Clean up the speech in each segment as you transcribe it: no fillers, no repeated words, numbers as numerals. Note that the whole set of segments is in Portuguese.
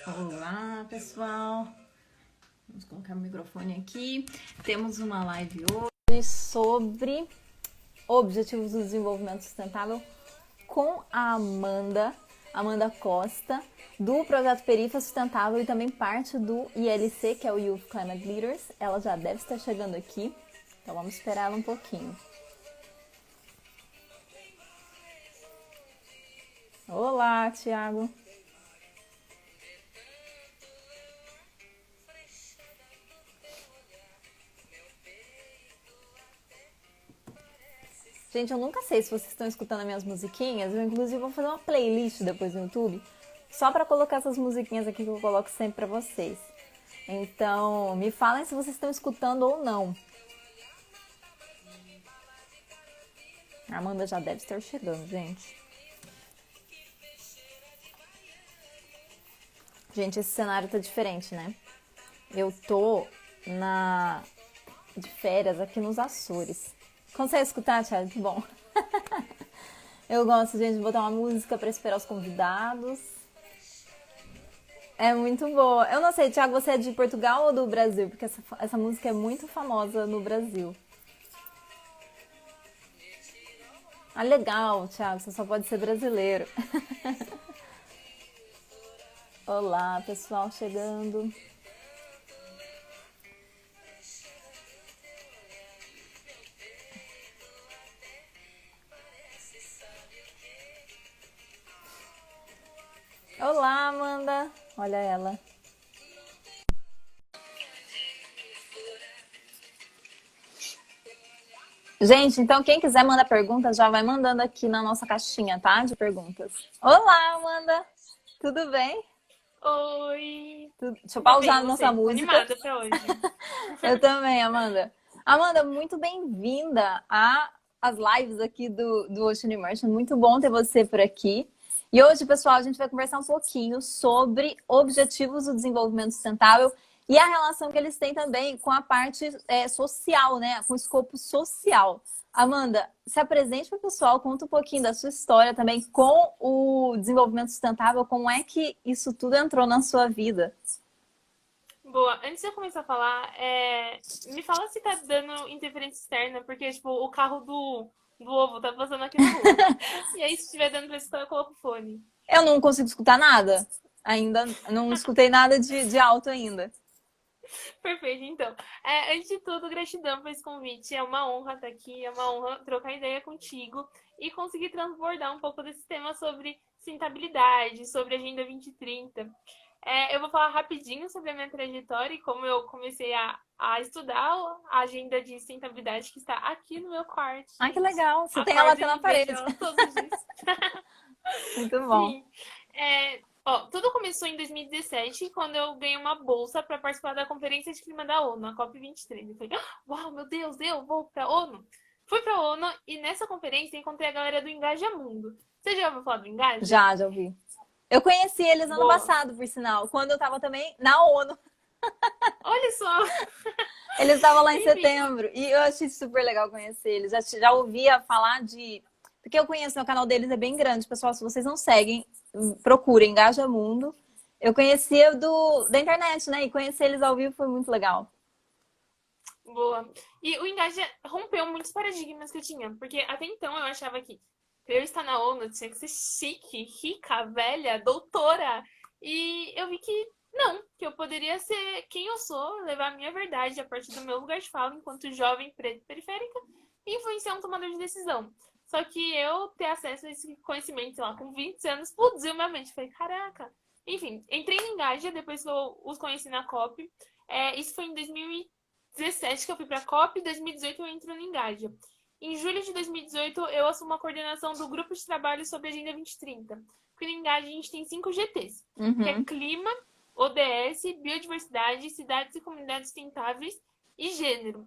Olá, pessoal. Vamos colocar o microfone aqui. Temos uma live hoje sobre Objetivos do Desenvolvimento Sustentável com a Amanda Costa, do Projeto Perifa Sustentável e também parte do ILC, que é o Youth Climate Leaders. Ela já deve estar chegando aqui, então vamos esperar ela um pouquinho. Olá, Thiago. Gente, eu nunca sei se vocês estão escutando as minhas musiquinhas. Eu, inclusive, vou fazer uma playlist depois no YouTube só para colocar essas musiquinhas aqui que eu coloco sempre para vocês. Então, me falem se vocês estão escutando ou não. A Amanda já deve estar chegando, gente. Gente, esse cenário tá diferente, né? Eu tô de férias aqui nos Açores. Consegue escutar, Thiago? Que bom. Eu gosto, gente, de botar uma música para esperar os convidados. É muito boa. Eu não sei, Thiago, você é de Portugal ou do Brasil? Porque essa música é muito famosa no Brasil. Ah, legal, Thiago, você só pode ser brasileiro. Olá, pessoal chegando. Olá, Amanda. Olha ela. Gente, então quem quiser mandar perguntas já vai mandando aqui na nossa caixinha, tá? De perguntas. Olá, Amanda. Tudo bem? Oi! Deixa eu Tô pausar bem, a nossa você? Tô música. animada pra hoje. Eu também, Amanda. Amanda, muito bem-vinda às lives aqui do Ocean Immersion. Muito bom ter você por aqui. E hoje, pessoal, a gente vai conversar um pouquinho sobre objetivos do desenvolvimento sustentável e a relação que eles têm também com a parte social, né? Com o escopo social. Amanda, se apresente para o pessoal, conta um pouquinho da sua história também com o desenvolvimento sustentável, como é que isso tudo entrou na sua vida. Boa, antes de eu começar a falar, me fala se tá dando interferência externa, porque, tipo, o carro do ovo tá passando aqui na rua. E aí, se estiver dando pra escutar, eu coloco o fone. Eu não consigo escutar nada. Ainda não escutei nada de alto ainda. Perfeito, então. Antes de tudo, gratidão por esse convite. É uma honra estar aqui, é uma honra trocar ideia contigo e conseguir transbordar um pouco desse tema sobre sustentabilidade, sobre Agenda 2030. Eu vou falar rapidinho sobre a minha trajetória e como eu comecei a estudar a agenda de sustentabilidade que está aqui no meu quarto, Ah, que gente. legal. Você tem ela Acordo até na e vejo parede. ela todos os dias. Muito bom. Sim. Tudo começou em 2017, quando eu ganhei uma bolsa para participar da Conferência de Clima da ONU, a COP23. Eu falei, uau, meu Deus, eu vou para a ONU. Fui para a ONU e nessa conferência encontrei a galera do Engaja Mundo. Você já ouviu falar do Engaja? Já ouvi. Eu conheci eles ano Boa. passado, por sinal, quando eu tava também na ONU. Olha só. Eles estavam lá em Enfim, setembro e eu achei super legal conhecer eles. Já ouvia falar de. Porque eu conheço, né, o canal deles é bem grande. Pessoal, se vocês não seguem, procurem Engaja Mundo. Eu conhecia da internet, né? E conhecer eles ao vivo foi muito legal. boa. E o Engaja rompeu muitos paradigmas que eu tinha, porque até então eu achava que pra eu estar na ONU tinha que ser chique, rica, velha, doutora. E eu vi que não, que eu poderia ser quem eu sou, levar a minha verdade a partir do meu lugar de fala enquanto jovem preta periférica e influenciar um tomador de decisão. Só que eu ter acesso a esse conhecimento, sei lá, com 20 anos, explodiu minha mente. Falei, caraca. Enfim, entrei no Engaja depois que eu os conheci na COP. Isso foi em 2017 que eu fui pra COP, em 2018 eu entro no Engaja. Em julho de 2018, eu assumo a coordenação do Grupo de Trabalho sobre a Agenda 2030. Porque no Engaja a gente tem 5 GTs, que é Uhum. Clima, ODS, Biodiversidade, Cidades e Comunidades Sustentáveis e Gênero.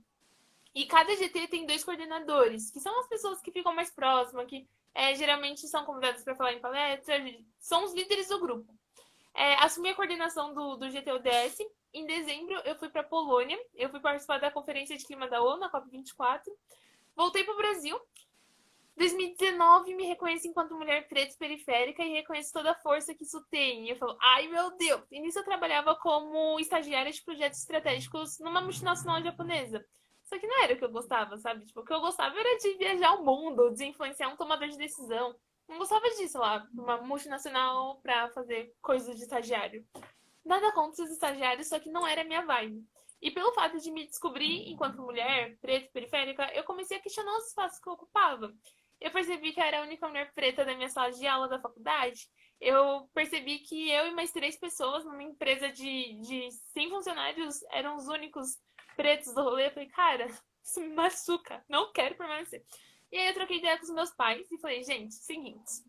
E cada GT tem 2 coordenadores, que são as pessoas que ficam mais próximas, que geralmente são convidadas para falar em palestra, são os líderes do grupo. Assumi a coordenação do GT ODS. Em dezembro, eu fui para a Polônia, eu fui participar da Conferência de Clima da ONU, a COP24. Voltei para o Brasil, 2019 me reconheço enquanto mulher preta e periférica e reconheço toda a força que isso tem. E eu falo, ai meu Deus! E nisso eu trabalhava como estagiária de projetos estratégicos numa multinacional japonesa. Só que não era o que eu gostava, sabe? Tipo, o que eu gostava era de viajar o mundo, de influenciar um tomador de decisão. Não gostava disso lá, uma multinacional pra fazer coisas de estagiário. Nada contra os estagiários, só que não era a minha vibe. E pelo fato de me descobrir enquanto mulher, preta e periférica, eu comecei a questionar os espaços que eu ocupava. Eu percebi que eu era a única mulher preta da minha sala de aula da faculdade. Eu percebi que eu e mais 3 pessoas numa empresa de 100 funcionários eram os únicos pretos do rolê. Eu falei, cara, isso me machuca, não quero permanecer. E aí eu troquei ideia com os meus pais e falei, gente, seguinte,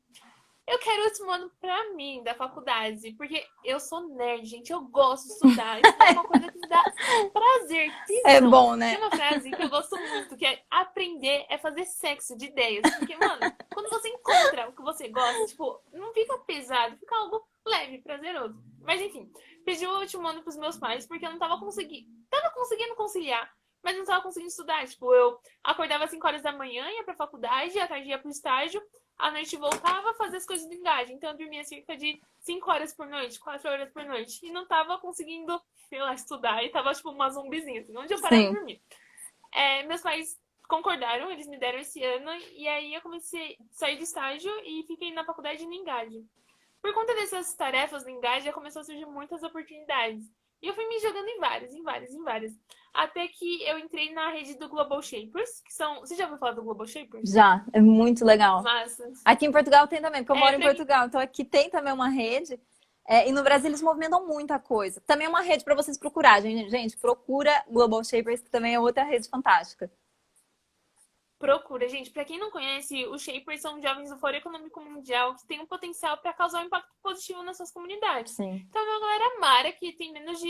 eu quero o último ano pra mim, da faculdade, porque eu sou nerd, gente, eu gosto de estudar, isso é uma coisa que me dá prazer, É tesão. bom, Tem né? uma frase que eu gosto muito, que é aprender é fazer sexo de ideias, porque, mano, quando você encontra o que você gosta, tipo, não fica pesado, fica algo leve, prazeroso. Mas, enfim, pedi o último ano pros meus pais, porque eu não tava conseguindo conciliar, mas não tava conseguindo estudar, tipo, eu acordava às 5 horas da manhã, ia pra faculdade, à tarde ia pro estágio, à noite voltava a fazer as coisas do engaje. Então eu dormia cerca de 5 horas por noite, 4 horas por noite. E não tava conseguindo, sei lá, estudar. E tava tipo uma zumbizinha, assim, onde eu parava de Sim. dormir. Meus pais concordaram, eles me deram esse ano. E aí eu comecei a sair do estágio e fiquei na faculdade no engaje. Por conta dessas tarefas do engaje, já começou a surgir muitas oportunidades. E eu fui me jogando em várias, em várias, em várias. Até que eu entrei na rede do Global Shapers, que são... Você já ouviu falar do Global Shapers? Já, é muito legal. Massa. Aqui em Portugal tem também, porque eu moro em Pra Portugal, então aqui tem também uma rede. E no Brasil eles movimentam muita coisa. Também é uma rede para vocês procurarem. Gente, procura Global Shapers, que também é outra rede fantástica. Procura, gente. Pra quem não conhece, os Shapers são jovens do Fórum Econômico Mundial que têm um potencial para causar um impacto positivo nas suas comunidades. Sim. Então, é uma galera mara que tem menos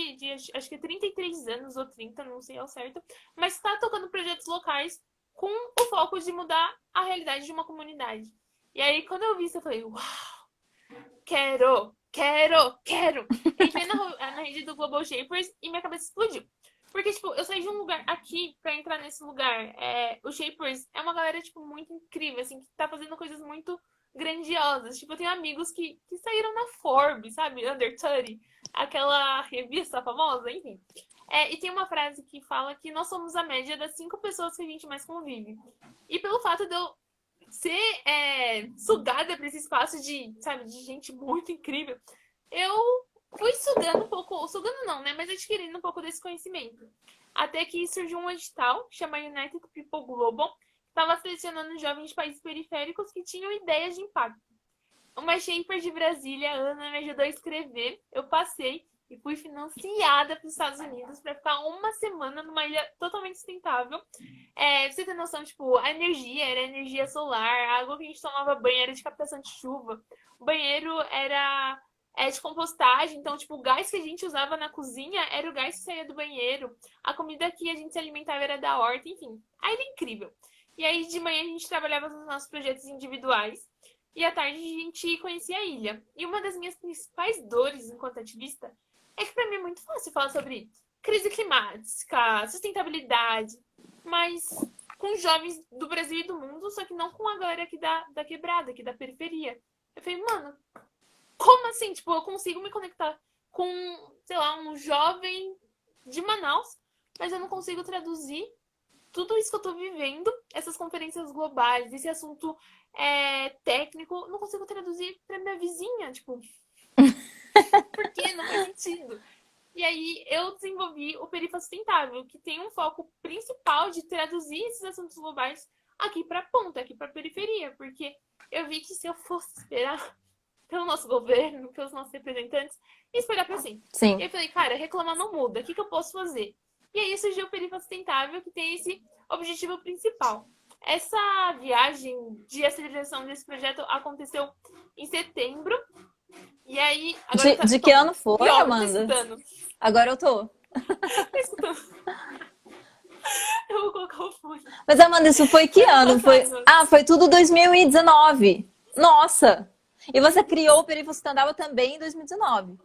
acho que 33 anos ou 30, não sei ao certo, mas está tocando projetos locais com o foco de mudar a realidade de uma comunidade. E aí, quando eu vi isso, eu falei, uau, quero! Entrei na rede do Global Shapers e minha cabeça explodiu. Porque, tipo, eu saí de um lugar aqui pra entrar nesse lugar. O Shapers é uma galera, tipo, muito incrível, assim, que tá fazendo coisas muito grandiosas. Tipo, eu tenho amigos que saíram na Forbes, sabe? Under 30, aquela revista famosa, enfim. E tem uma frase que fala que nós somos a média das 5 pessoas que a gente mais convive. E pelo fato de eu ser sugada pra esse espaço sabe, de gente muito incrível, eu fui sugando um pouco, sugando não, né? Mas adquirindo um pouco desse conhecimento. Até que surgiu um edital, que chama United People Global, que estava selecionando jovens de países periféricos que tinham ideias de impacto. Uma shaper de Brasília, a Ana, me ajudou a escrever, eu passei e fui financiada para os Estados Unidos para ficar uma semana numa ilha totalmente sustentável. Pra você ter noção, tipo, a energia era energia solar, a água que a gente tomava banho era de captação de chuva, o banheiro era de compostagem, então, tipo, o gás que a gente usava na cozinha era o gás que saía do banheiro, a comida que a gente se alimentava era da horta, enfim. A ilha é incrível. E aí, de manhã, a gente trabalhava nos nossos projetos individuais, e à tarde a gente conhecia a ilha. E uma das minhas principais dores enquanto ativista é que pra mim é muito fácil falar sobre crise climática, sustentabilidade, mas com jovens do Brasil e do mundo, só que não com a galera aqui da quebrada, aqui da periferia. Eu falei, mano, como assim? Tipo, eu consigo me conectar com, sei lá, um jovem de Manaus, mas eu não consigo traduzir tudo isso que eu tô vivendo, essas conferências globais, esse assunto técnico, não consigo traduzir pra minha vizinha, tipo, por quê? Não faz sentido. E aí eu desenvolvi o Perifa Sustentável, que tem um foco principal de traduzir esses assuntos globais aqui pra ponta, aqui pra periferia, porque eu vi que se eu fosse esperar pelo nosso governo, pelos nossos representantes, ia esperar pra sempre. Sim. E eu falei, cara, reclamar não muda, o que eu posso fazer? E aí surgiu o Perifa Sustentável, que tem esse objetivo principal. Essa viagem de aceleração desse projeto aconteceu em setembro. E aí... Agora De que ano foi, pior, Amanda? tá escutando. Agora eu tô. Tá escutando. Eu vou colocar o fone. Mas, Amanda, isso foi que ano? Foi tudo 2019. Nossa! E você criou o Perifa Sustentável também em 2019?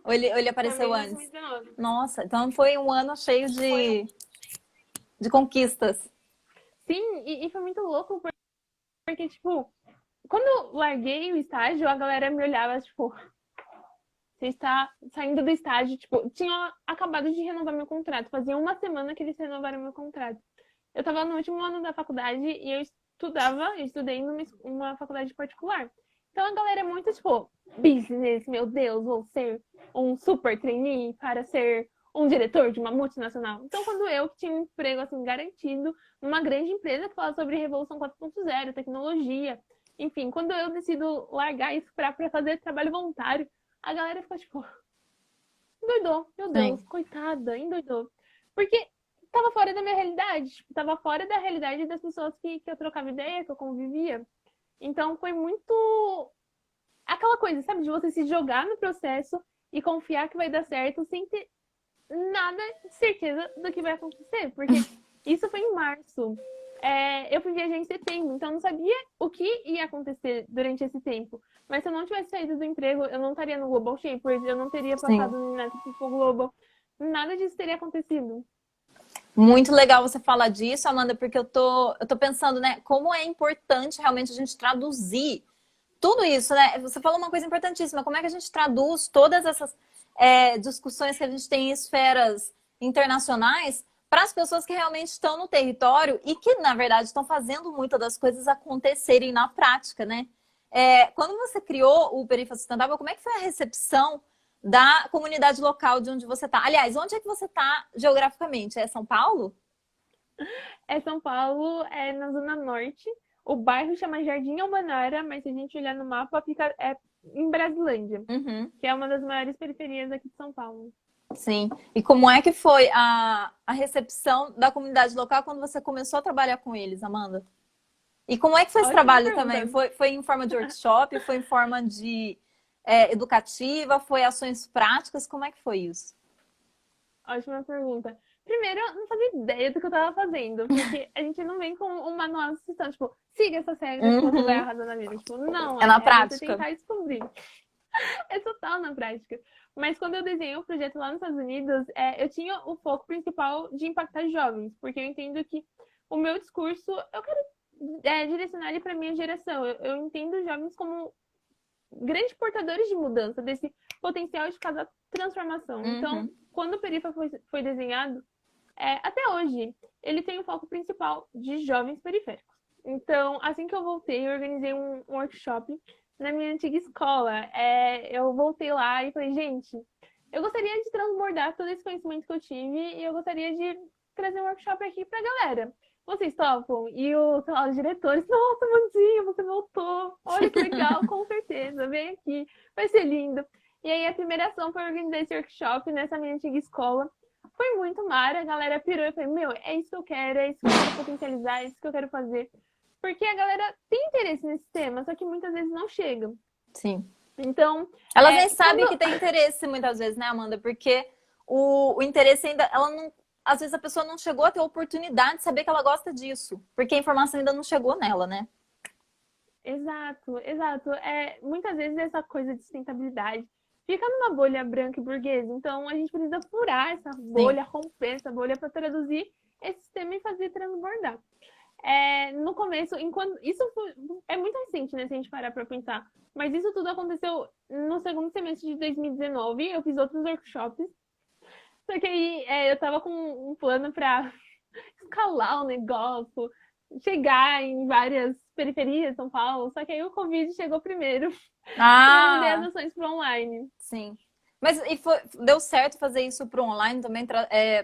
Ou ele apareceu Também em antes? 2019. Nossa, então foi um ano cheio de conquistas. Sim, e foi muito louco, Porque, tipo, quando eu larguei o estágio, a galera me olhava, tipo, você está saindo do estágio, tipo, tinha acabado de renovar meu contrato. Fazia uma semana que eles renovaram meu contrato. Eu tava no último ano da faculdade e eu estudei numa faculdade particular. Então a galera é muito, tipo, business, meu Deus, vou ser um super trainee para ser um diretor de uma multinacional. Então, quando eu que tinha um emprego, assim, garantido, numa grande empresa que fala sobre Revolução 4.0, tecnologia, enfim, quando eu decido largar isso pra fazer trabalho voluntário, a galera fica, tipo, endoidou, meu Deus, Sim. coitada, endoidou. Porque tava fora da minha realidade, tipo, tava fora da realidade das pessoas que eu trocava ideia, que eu convivia. Então foi muito aquela coisa, sabe, de você se jogar no processo e confiar que vai dar certo sem ter nada de certeza do que vai acontecer. Porque isso foi em março. Eu fui viajar em setembro, então eu não sabia o que ia acontecer durante esse tempo. Mas se eu não tivesse saído do emprego, eu não estaria no Global Shapers, eu não teria Sim. passado no United People Global. Nada disso teria acontecido. Muito legal você falar disso, Amanda, porque eu tô pensando, né, como é importante realmente a gente traduzir tudo isso, né? Você falou uma coisa importantíssima, como é que a gente traduz todas essas discussões que a gente tem em esferas internacionais para as pessoas que realmente estão no território e que, na verdade, estão fazendo muitas das coisas acontecerem na prática, né? Quando você criou o Perifa Sustentável, como é que foi a recepção da comunidade local de onde você está? Aliás, onde é que você está geograficamente? É São Paulo? É São Paulo, é na Zona Norte. O bairro chama Jardim Almanara, mas se a gente olhar no mapa, fica em Brasilândia, Uhum. que é uma das maiores periferias aqui de São Paulo. Sim. E como é que foi a recepção da comunidade local quando você começou a trabalhar com eles, Amanda? E como é que foi esse Ótima trabalho também? pergunta. Foi em forma de workshop? Foi em forma de educativa? Foi ações práticas? Como é que foi isso? Ótima pergunta. Primeiro, eu não fazia ideia do que eu tava fazendo, porque a gente não vem com um manual de instrução, tipo, siga essas regras que você vai Uhum. arrasar na vida. Tipo, não, É na é você prática. tentar descobrir. É total na prática. Mas quando eu desenhei o projeto lá nos Estados Unidos, eu tinha o foco principal de impactar jovens, porque eu entendo que o meu discurso, eu quero direcionar ele para minha geração. Eu entendo os jovens como grandes portadores de mudança, desse potencial de fazer transformação. Então, Uhum. quando o Perifa foi desenhado, até hoje, ele tem o foco principal de jovens periféricos. Então, assim que eu voltei, eu organizei um workshop na minha antiga escola. Eu voltei lá e falei, gente, eu gostaria de transbordar todo esse conhecimento que eu tive e eu gostaria de trazer um workshop aqui pra galera. Vocês topam? E sei lá, os diretores, nossa, Mandinha, você voltou. Olha que legal, com certeza, vem aqui, vai ser lindo. E aí a primeira ação foi organizar esse workshop nessa minha antiga escola. Foi muito mara, a galera pirou e falei, meu, é isso que eu quero, é isso que eu quero potencializar, é isso que eu quero fazer. Porque a galera tem interesse nesse tema, só que muitas vezes não chega. Sim. Então, Elas nem sabem que quando. tem interesse muitas vezes, né, Amanda? Porque o interesse ainda, ela não, às vezes a pessoa não chegou a ter a oportunidade de saber que ela gosta disso, porque a informação ainda não chegou nela, né? Exato, exato. Muitas vezes essa coisa de sustentabilidade fica numa bolha branca e burguesa. Então, a gente precisa furar essa Sim. bolha, romper essa bolha para traduzir esse sistema e fazer transbordar. No começo, enquanto é muito recente, né, se a gente parar para pensar. Mas isso tudo aconteceu no segundo semestre de 2019. Eu fiz outros workshops. Só que aí eu tava com um plano para escalar o negócio, chegar em várias periferias de São Paulo. Só que aí o Covid chegou primeiro e eu mudei as Ah, ações para online. sim. Mas deu certo fazer isso para o online também,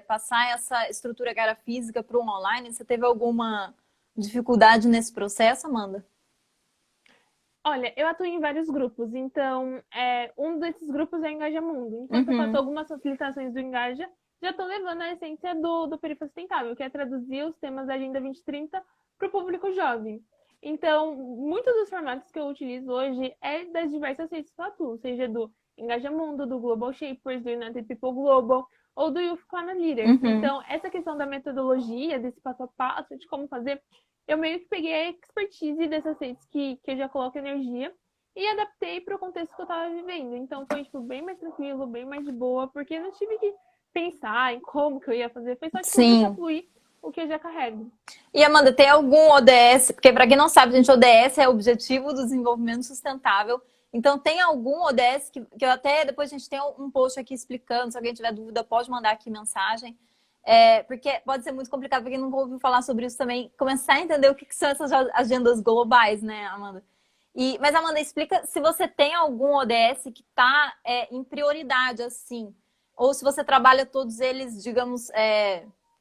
passar essa estrutura que era física para o online? Você teve alguma dificuldade nesse processo, Amanda? Olha, eu atuo em vários grupos, então um desses grupos é Engaja Mundo. Enquanto eu faço Uhum. algumas facilitações do Engaja, já estou levando a essência do Perifa Sustentável, que é traduzir os temas da Agenda 2030 para o público jovem. Então, muitos dos formatos que eu utilizo hoje é das diversas redes que eu atuo, seja do Engaja Mundo, do Global Shapers, do United People Global ou do Youth Climate Leaders. Uhum. Então, essa questão da metodologia, desse passo a passo, de como fazer, eu meio que peguei a expertise dessas redes que eu já coloco energia e adaptei para o contexto que eu estava vivendo. Então foi tipo, bem mais tranquilo, bem mais de boa, porque eu não tive que pensar em como que eu ia fazer, foi só tipo, deixar Sim. fluir. o que eu já carrego. E Amanda, tem algum ODS? Porque para quem não sabe, gente, ODS é o Objetivo do Desenvolvimento Sustentável. Então, tem algum ODS que eu até depois a gente tem um post aqui explicando. Se alguém tiver dúvida, pode mandar aqui mensagem. Porque pode ser muito complicado para quem nunca ouviu falar sobre isso também, começar a entender o que são essas agendas globais, né, Amanda? Mas, Amanda, explica se você tem algum ODS que está em prioridade, assim, ou se você trabalha todos eles, digamos,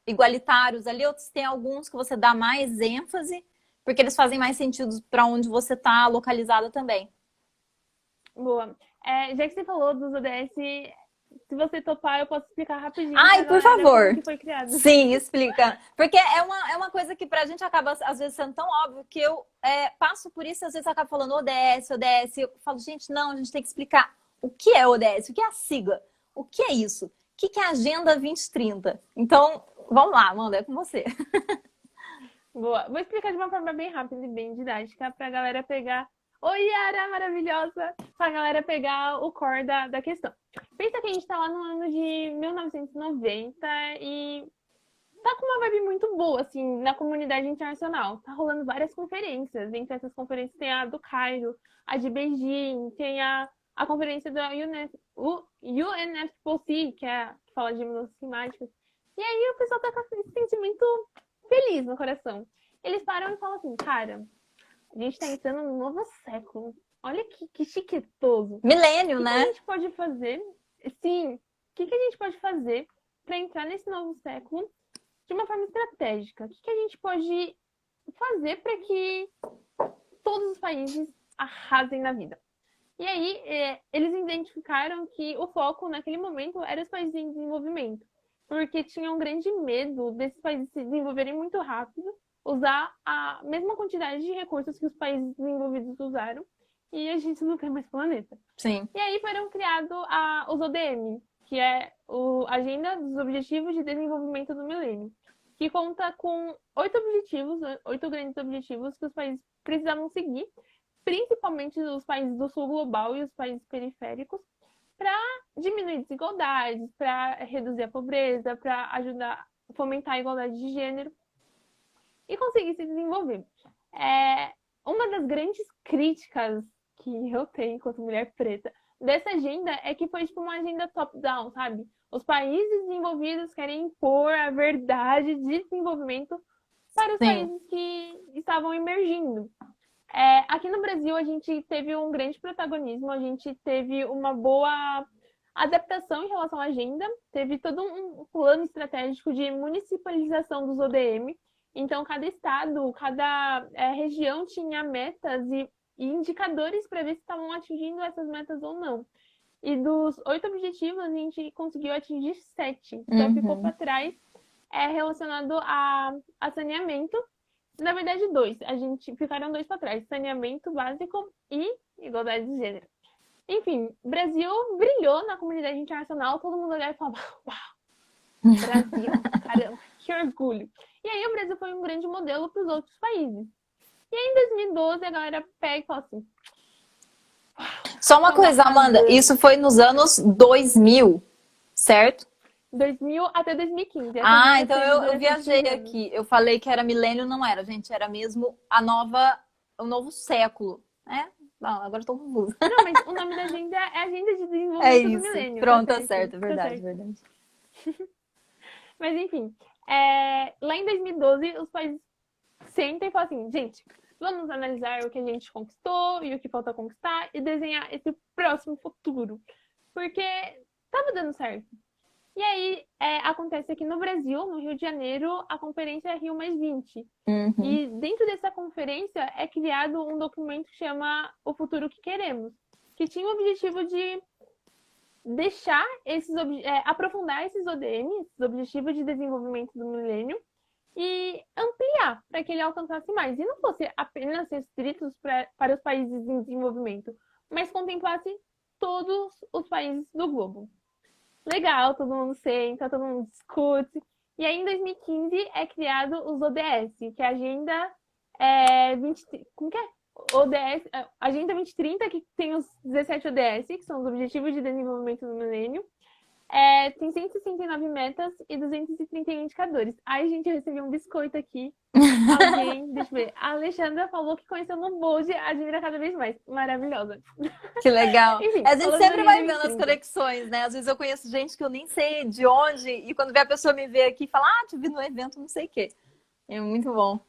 igualitários ali, ou se tem alguns que você dá mais ênfase, porque eles fazem mais sentido para onde você está localizada também. Boa. Já que você falou dos ODS, se você topar, eu posso explicar rapidinho pra Ai, por galera como favor. que foi criado. Sim, explica. Porque é uma coisa que pra gente acaba, às vezes, sendo tão óbvio que eu passo por isso, às vezes acabo falando ODS, ODS. Eu falo, gente, não, a gente tem que explicar o que é ODS, o que é a sigla, o que é isso, o que é a Agenda 2030. Então, vamos lá, Amanda, é com você. Boa. Vou explicar de uma forma bem rápida e bem didática pra galera pegar. Oi, Yara, maravilhosa! Pra galera pegar o core da questão. Pensa que a gente tá lá no ano de 1990 e tá com uma vibe muito boa, assim, na comunidade internacional. Tá rolando várias conferências. Entre essas conferências tem a do Cairo, a de Beijing, tem a conferência da UNFCCC, que fala de mudanças climáticas. E aí o pessoal tá com esse sentimento feliz no coração. Eles param e falam assim, cara, a gente tá entrando num novo século. Olha que chiquetoso. Milênio, O que a né? gente pode fazer? Sim, o que a gente pode fazer para entrar nesse novo século de uma forma estratégica? O que a gente pode fazer para que todos os países arrasem na vida? E aí, eles identificaram que o foco naquele momento era os países em desenvolvimento, porque tinham um grande medo desses países se desenvolverem muito rápido, usar a mesma quantidade de recursos que os países desenvolvidos usaram, e a gente não tem mais planeta. Sim. E aí foram criados os ODM, que é a Agenda dos Objetivos de Desenvolvimento do Milênio, que conta com 8 objetivos, 8 grandes objetivos que os países precisavam seguir, principalmente os países do sul global e os países periféricos, para diminuir desigualdades, para reduzir a pobreza, para ajudar a fomentar a igualdade de gênero e conseguir se desenvolver. Uma das grandes críticas que eu tenho enquanto mulher preta dessa agenda é que foi tipo uma agenda top-down, sabe? Os países desenvolvidos querem impor a verdade de desenvolvimento para os Sim. países que estavam emergindo. Aqui no Brasil, a gente teve um grande protagonismo, a gente teve uma boa adaptação em relação à agenda, teve todo um plano estratégico de municipalização dos ODM. Então, cada estado, cada região tinha metas e indicadores para ver se estavam atingindo essas metas ou não. E dos 8 objetivos, a gente conseguiu atingir 7. Só ficou para trás relacionado a saneamento. Na verdade, 2. Ficaram 2 para trás. Saneamento básico e igualdade de gênero. Enfim, o Brasil brilhou na comunidade internacional. Todo mundo olhava e falava, uau, Brasil, caramba, que orgulho. E aí o Brasil foi um grande modelo para os outros países. E aí em 2012 a galera pega e fala assim... Só uma coisa, Amanda, isso foi nos anos 2000, certo? 2000 até 2015. Então eu viajei aqui. Eu falei que era milênio, não era, gente. Era mesmo o novo século, né? Não, agora eu tô confusa. Não, mas o nome da agenda é Agenda de Desenvolvimento do Milênio. Pronto, tá certo, verdade, verdade. Mas enfim, lá em 2012 os países sentem e falam assim, gente, vamos analisar o que a gente conquistou e o que falta conquistar e desenhar esse próximo futuro. Porque tava dando certo. E aí, acontece aqui no Brasil, no Rio de Janeiro, a conferência Rio Mais 20. E dentro dessa conferência é criado um documento que chama O Futuro que Queremos, que tinha o objetivo de deixar aprofundar esses ODM, esses Objetivos de Desenvolvimento do Milênio, e ampliar para que ele alcançasse mais. E não fosse apenas restritos para os países em desenvolvimento, mas contemplasse todos os países do globo. Legal, todo mundo senta, todo mundo discute. E aí, em 2015, é criado os ODS, que é a Agenda 20... Como que é? ODS, Agenda 2030, que tem os 17 ODS, que são os Objetivos de Desenvolvimento do Milênio. Tem 169 metas e 231 indicadores. Ai, gente, eu recebi um biscoito aqui. Alguém, deixa eu ver. A Alexandra falou que conheceu no Bold, admira cada vez mais. Maravilhosa. Que legal. Enfim, A gente falando da sempre vai Agenda vendo as 2030. conexões, né? Às vezes eu conheço gente que eu nem sei de onde, e quando vê a pessoa me ver aqui, fala, ah, te vi no evento, não sei o quê. É muito bom.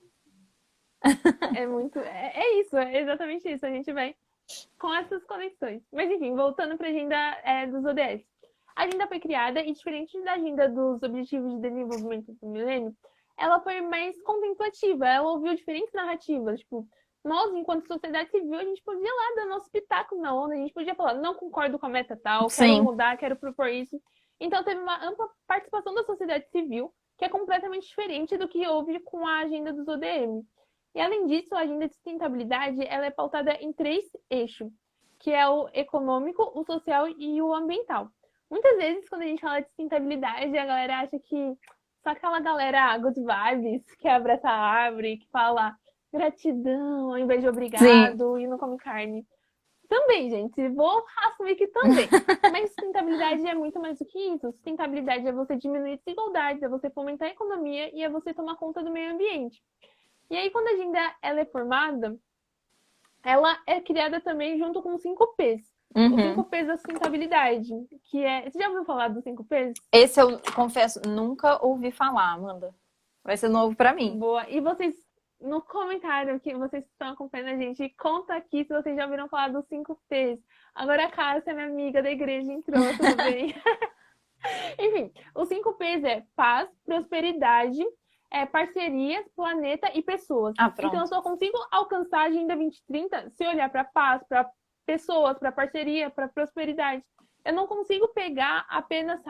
É muito. É isso, é exatamente isso. A gente vai com essas conexões. Mas enfim, voltando para a agenda dos ODS. A agenda foi criada e, diferente da agenda dos Objetivos de Desenvolvimento do Milênio, ela foi mais contemplativa. Ela ouviu diferentes narrativas. Tipo, nós, enquanto sociedade civil, a gente podia lá dar nosso pitaco na onda, a gente podia falar, não concordo com a meta tal, quero Sim. mudar, quero propor isso. Então teve uma ampla participação da sociedade civil, que é completamente diferente do que houve com a agenda dos ODM. E além disso, a agenda de sustentabilidade ela é pautada em 3 eixos, que é o econômico, o social e o ambiental. Muitas vezes, quando a gente fala de sustentabilidade, a galera acha que só aquela galera good vibes, que abraça a árvore, que fala gratidão ao invés de Sim. obrigado e não come carne. Também, gente, vou assumir que também. Mas sustentabilidade é muito mais do que isso. Sustentabilidade é você diminuir desigualdades, é você fomentar a economia e é você tomar conta do meio ambiente. E aí, quando a agenda ela é formada, ela é criada também junto com os 5 P's. Os 5 P's da sustentabilidade, que é... Você já ouviu falar dos 5 P's? Esse eu confesso, nunca ouvi falar, Amanda. Vai ser novo pra mim. Boa. E vocês, no comentário que vocês estão acompanhando a gente, conta aqui se vocês já ouviram falar dos 5 P's. Agora a Cássia, minha amiga da igreja, entrou, tudo bem? Enfim, os 5 P's é paz, prosperidade, parcerias, planeta e pessoas. Ah, pronto. Então, eu só consigo alcançar a Agenda 2030 se olhar para paz, para pessoas, para parceria, para prosperidade. Eu não consigo pegar apenas,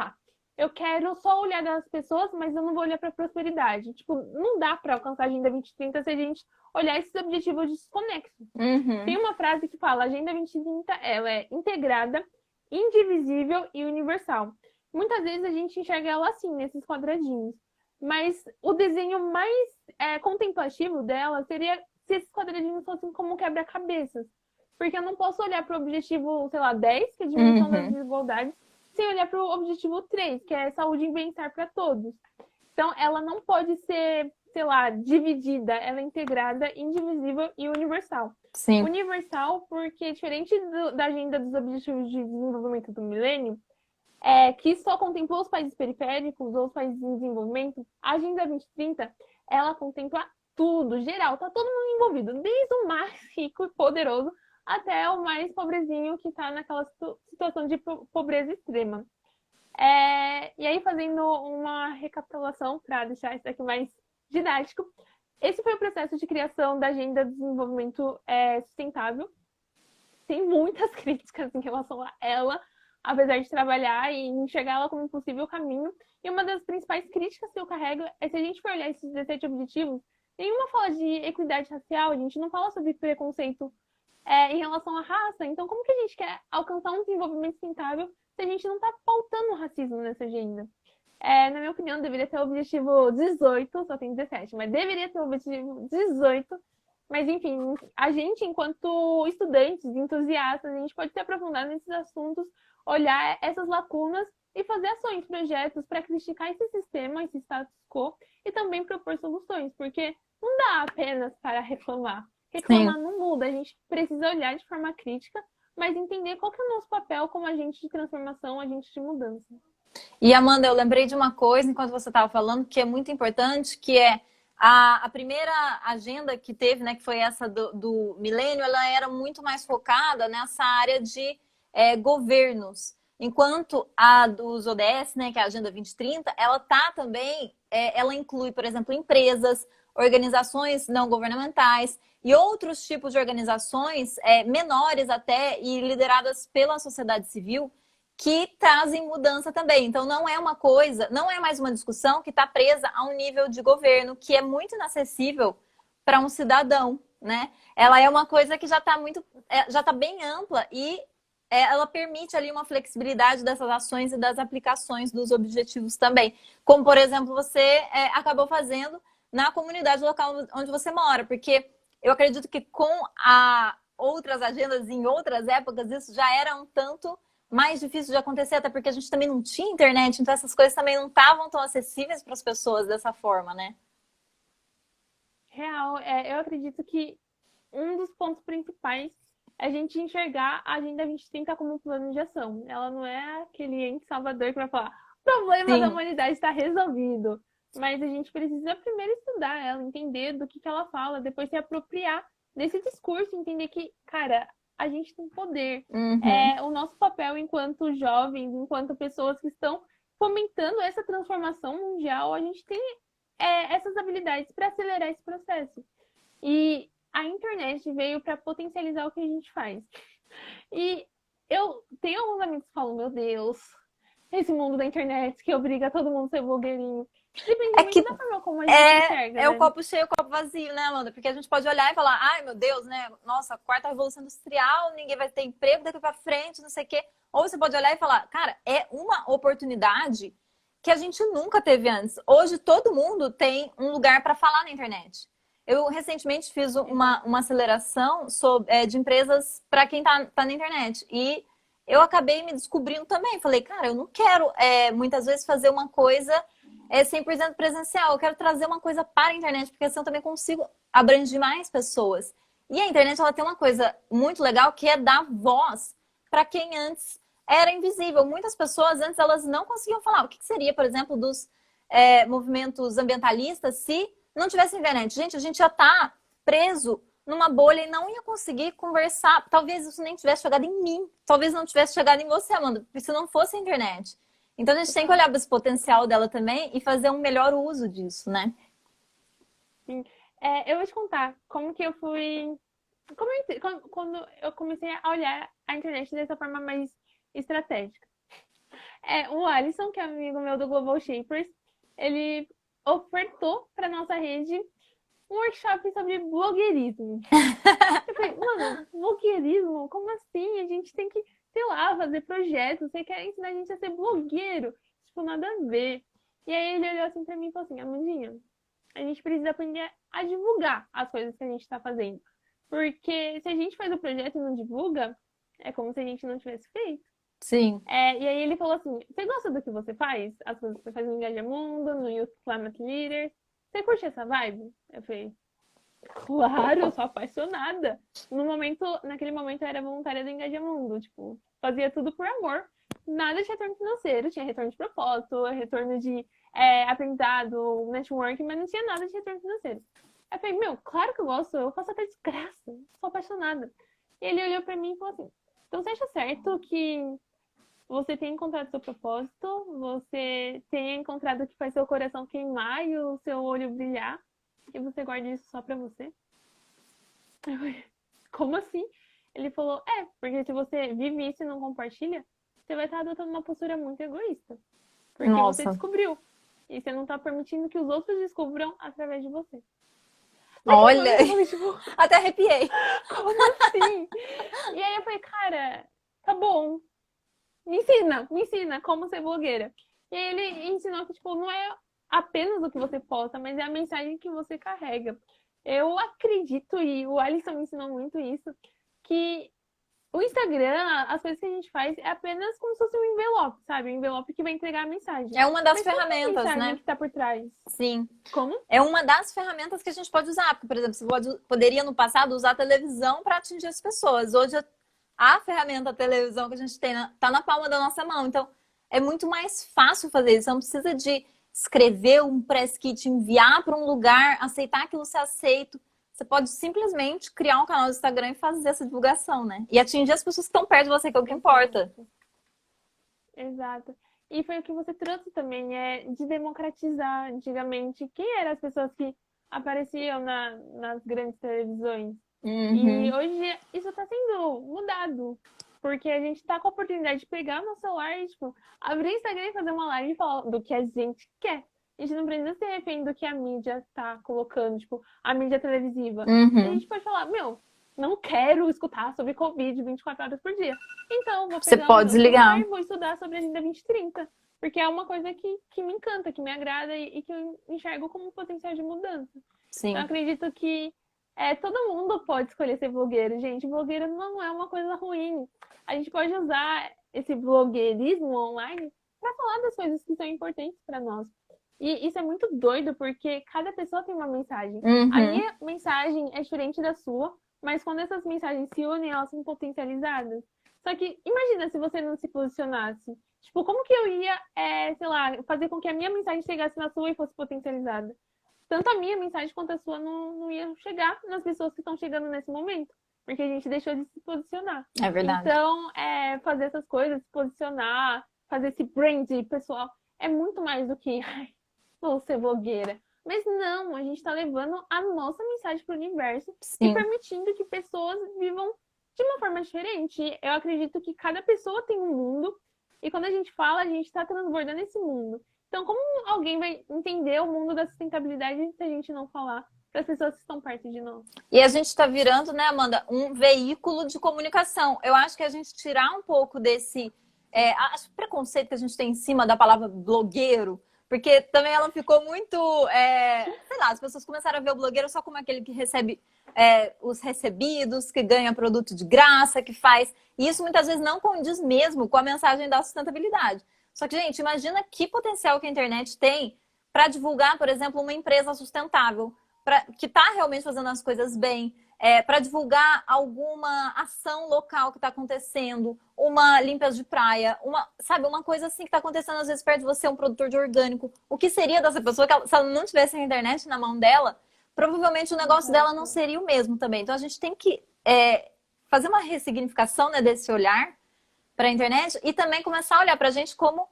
eu quero só olhar das pessoas, mas eu não vou olhar para prosperidade. Tipo, não dá para alcançar a Agenda 2030 se a gente olhar esses objetivos desconexos. Tem uma frase que fala, a Agenda 2030, ela é integrada, indivisível e universal. Muitas vezes a gente enxerga ela assim, nesses quadradinhos. Mas o desenho mais contemplativo dela seria se esses quadradinhos fossem como quebra-cabeças. Porque eu não posso olhar para o objetivo, sei lá, 10, que é a diminuição das desigualdades, sem olhar para o objetivo 3, que é saúde e bem-estar para todos. Então, ela não pode ser, sei lá, dividida. Ela é integrada, indivisível e universal. Sim. Universal porque, diferente da agenda dos Objetivos de Desenvolvimento do Milênio, que só contemplou os países periféricos ou os países em desenvolvimento, a Agenda 2030, ela contempla tudo, geral, tá todo mundo envolvido, desde o mais rico e poderoso até o mais pobrezinho que está naquela situação de pobreza extrema. E aí, fazendo uma recapitulação para deixar isso aqui mais didático, esse foi o processo de criação da Agenda de Desenvolvimento Sustentável. Tem muitas críticas em relação a ela, apesar de trabalhar e enxergar ela como um possível caminho. E uma das principais críticas que eu carrego é se a gente for olhar esses 17 objetivos, nenhuma fala de equidade racial, a gente não fala sobre preconceito em relação à raça. Então, como que a gente quer alcançar um desenvolvimento sustentável se a gente não está pautando o racismo nessa agenda? Na minha opinião, deveria ter o objetivo 18, só tem 17, mas deveria ter o objetivo 18. Mas, enfim, a gente, enquanto estudantes, entusiastas, a gente pode se aprofundar nesses assuntos, olhar essas lacunas e fazer ações, projetos para criticar esse sistema, esse status quo e também propor soluções, porque não dá apenas para reclamar. Reclamar não muda, a gente precisa olhar de forma crítica, mas entender qual que é o nosso papel como agente de transformação, agente de mudança. E, Amanda, eu lembrei de uma coisa enquanto você estava falando que é muito importante, que é a primeira agenda que teve, né, que foi essa do milênio, ela era muito mais focada nessa área de governos. Enquanto a dos ODS, né, que é a Agenda 2030, ela tá também, ela inclui, por exemplo, empresas, organizações não governamentais e outros tipos de organizações menores até e lideradas pela sociedade civil que trazem mudança também. Então não é uma coisa, não é mais uma discussão que está presa a um nível de governo que é muito inacessível para um cidadão, né? Ela é uma coisa que já está bem ampla e ela permite ali uma flexibilidade dessas ações e das aplicações dos objetivos também. Como, por exemplo, você acabou fazendo na comunidade local onde você mora, porque eu acredito que com outras agendas em outras épocas, isso já era um tanto mais difícil de acontecer, até porque a gente também não tinha internet, então essas coisas também não estavam tão acessíveis para as pessoas dessa forma, né? Real, eu acredito que um dos pontos principais é a gente enxergar a Agenda 2030 como um plano de ação. Ela não é aquele ente salvador que vai falar, o problema da Sim. humanidade está resolvido. Mas a gente precisa primeiro estudar ela, entender do que ela fala, depois se apropriar desse discurso, entender que, cara, a gente tem poder. Uhum. O nosso papel enquanto jovens, enquanto pessoas que estão fomentando essa transformação mundial, a gente tem essas habilidades para acelerar esse processo. E a internet veio para potencializar o que a gente faz. E eu tenho alguns amigos que falam, meu Deus, esse mundo da internet que obriga todo mundo a ser blogueirinho. Depende É muito que da forma como a gente enxerga, é o né? copo cheio, o copo vazio, né, Amanda? Porque a gente pode olhar e falar, ai, meu Deus, né? Nossa, quarta revolução industrial, ninguém vai ter emprego daqui para frente, não sei o quê. Ou você pode olhar e falar, cara, é uma oportunidade que a gente nunca teve antes. Hoje todo mundo tem um lugar para falar na internet. Eu recentemente fiz uma aceleração de empresas para quem tá na internet. E eu acabei me descobrindo também. Falei, cara, eu não quero muitas vezes fazer uma coisa 100% presencial. Eu quero trazer uma coisa para a internet, porque assim eu também consigo abranger mais pessoas. E a internet ela tem uma coisa muito legal que é dar voz para quem antes era invisível. Muitas pessoas antes elas não conseguiam falar. O que seria, por exemplo, dos movimentos ambientalistas se não tivesse internet? Gente, a gente já está preso numa bolha e não ia conseguir conversar. Talvez isso nem tivesse chegado em mim. Talvez não tivesse chegado em você, Amanda, se não fosse a internet. Então a gente tem que olhar para esse potencial dela também e fazer um melhor uso disso, né? Sim. Eu vou te contar como que eu fui. Quando eu comecei a olhar a internet dessa forma mais estratégica. O Alisson, que é amigo meu do Global Shapers, ele ofertou para nossa rede um workshop sobre blogueirismo. Eu falei, mano, blogueirismo? Como assim? A gente tem que, sei lá, fazer projetos. Você quer ensinar a gente a ser blogueiro? Tipo, nada a ver. E aí ele olhou assim pra mim e falou assim, Amandinha, a gente precisa aprender a divulgar as coisas que a gente tá fazendo. Porque se a gente faz o projeto e não divulga, é como se a gente não tivesse feito. Sim. E aí ele falou assim, você gosta do que você faz? As coisas que você faz no Engajamundo, no Youth Climate Leaders. Você curte essa vibe? Eu falei, claro, eu sou apaixonada. Naquele momento eu era voluntária do Engajamundo, tipo, fazia tudo por amor. Nada de retorno financeiro, tinha retorno de propósito, retorno de aprendizado, networking, mas não tinha nada de retorno financeiro. Eu falei, meu, claro que eu gosto, eu faço até de graça, sou apaixonada. E ele olhou pra mim e falou assim, então você acha certo que você tenha encontrado seu propósito, você tenha encontrado o que faz seu coração queimar e o seu olho brilhar, e você guarda isso só pra você? Como assim? Ele falou, porque se você vive isso e não compartilha, você vai estar adotando uma postura muito egoísta. Porque você Nossa. descobriu. E você não tá permitindo que os outros descubram através de você. Olha, Eu falei, tipo, até arrepiei. como assim? E aí eu falei, cara, tá bom. Me ensina como ser blogueira. E aí ele ensinou que, tipo, não é apenas o que você posta, mas é a mensagem que você carrega. Eu acredito, e o Alisson me ensinou muito isso, que o Instagram, as coisas que a gente faz, é apenas como se fosse um envelope, sabe? Um envelope que vai entregar a mensagem. É uma das Mas qual é a ferramentas, mensagem né? que tá por trás? Sim. Como? É uma das ferramentas que a gente pode usar. Porque, por exemplo, você poderia no passado usar a televisão para atingir as pessoas. Hoje a ferramenta a televisão que a gente tem tá na palma da nossa mão. Então é muito mais fácil fazer isso. Você não precisa de escrever um press kit, enviar para um lugar, aceitar aquilo ser aceito. Você pode simplesmente criar um canal no Instagram e fazer essa divulgação, né? E atingir as pessoas que estão perto de você, que é o que importa. Exato. E foi o que você trouxe também, de democratizar antigamente. Quem eram as pessoas que apareciam nas grandes televisões? E Uhum. hoje isso está sendo mudado. Porque a gente tá com a oportunidade de pegar o nosso celular e, tipo, abrir o Instagram e fazer uma live e falar do que a gente quer. A gente não precisa ser refém do que a mídia tá colocando, tipo, a mídia televisiva. A Uhum. gente pode falar, meu, não quero escutar sobre Covid 24 horas por dia. Então, vou Você pegar pode o meu celular desligar. e vou estudar sobre a Agenda 2030. Porque é uma coisa que me encanta, que me agrada e que eu enxergo como um potencial de mudança. Então, eu Sim. acredito que todo mundo pode escolher ser blogueiro, gente. Blogueiro não é uma coisa ruim. A gente pode usar esse blogueirismo online para falar das coisas que são importantes para nós. E isso é muito doido, porque cada pessoa tem uma mensagem. A Uhum. minha mensagem é diferente da sua, mas quando essas mensagens se unem, elas são potencializadas. Só que imagina se você não se posicionasse. Tipo, como que eu ia, sei lá, fazer com que a minha mensagem chegasse na sua e fosse potencializada? Tanto a minha mensagem quanto a sua não ia chegar nas pessoas que estão chegando nesse momento, porque a gente deixou de se posicionar. É verdade. Então, fazer essas coisas, se posicionar, fazer esse brand pessoal, é muito mais do que "Ai, vou ser blogueira." Mas não, a gente está levando a nossa mensagem para o universo e Sim. permitindo que pessoas vivam de uma forma diferente. Eu acredito que cada pessoa tem um mundo e quando a gente fala, a gente está transbordando esse mundo. Então, como alguém vai entender o mundo da sustentabilidade se a gente não falar para as pessoas que estão perto de nós? E a gente está virando, né, Amanda, um veículo de comunicação. Eu acho que a gente tirar um pouco desse preconceito que a gente tem em cima da palavra blogueiro, porque também ela ficou muito, sei lá, as pessoas começaram a ver o blogueiro só como aquele que recebe os recebidos, que ganha produto de graça, que faz. E isso muitas vezes não condiz mesmo com a mensagem da sustentabilidade. Só que, gente, imagina que potencial que a internet tem para divulgar, por exemplo, uma empresa sustentável, que está realmente fazendo as coisas bem, para divulgar alguma ação local que está acontecendo, uma limpeza de praia, uma coisa assim que está acontecendo às vezes perto de você, um produtor de orgânico. O que seria dessa pessoa se ela não tivesse a internet na mão dela, provavelmente o negócio dela não seria o mesmo também. Então a gente tem que fazer uma ressignificação, né, desse olhar para a internet e também começar a olhar para a gente como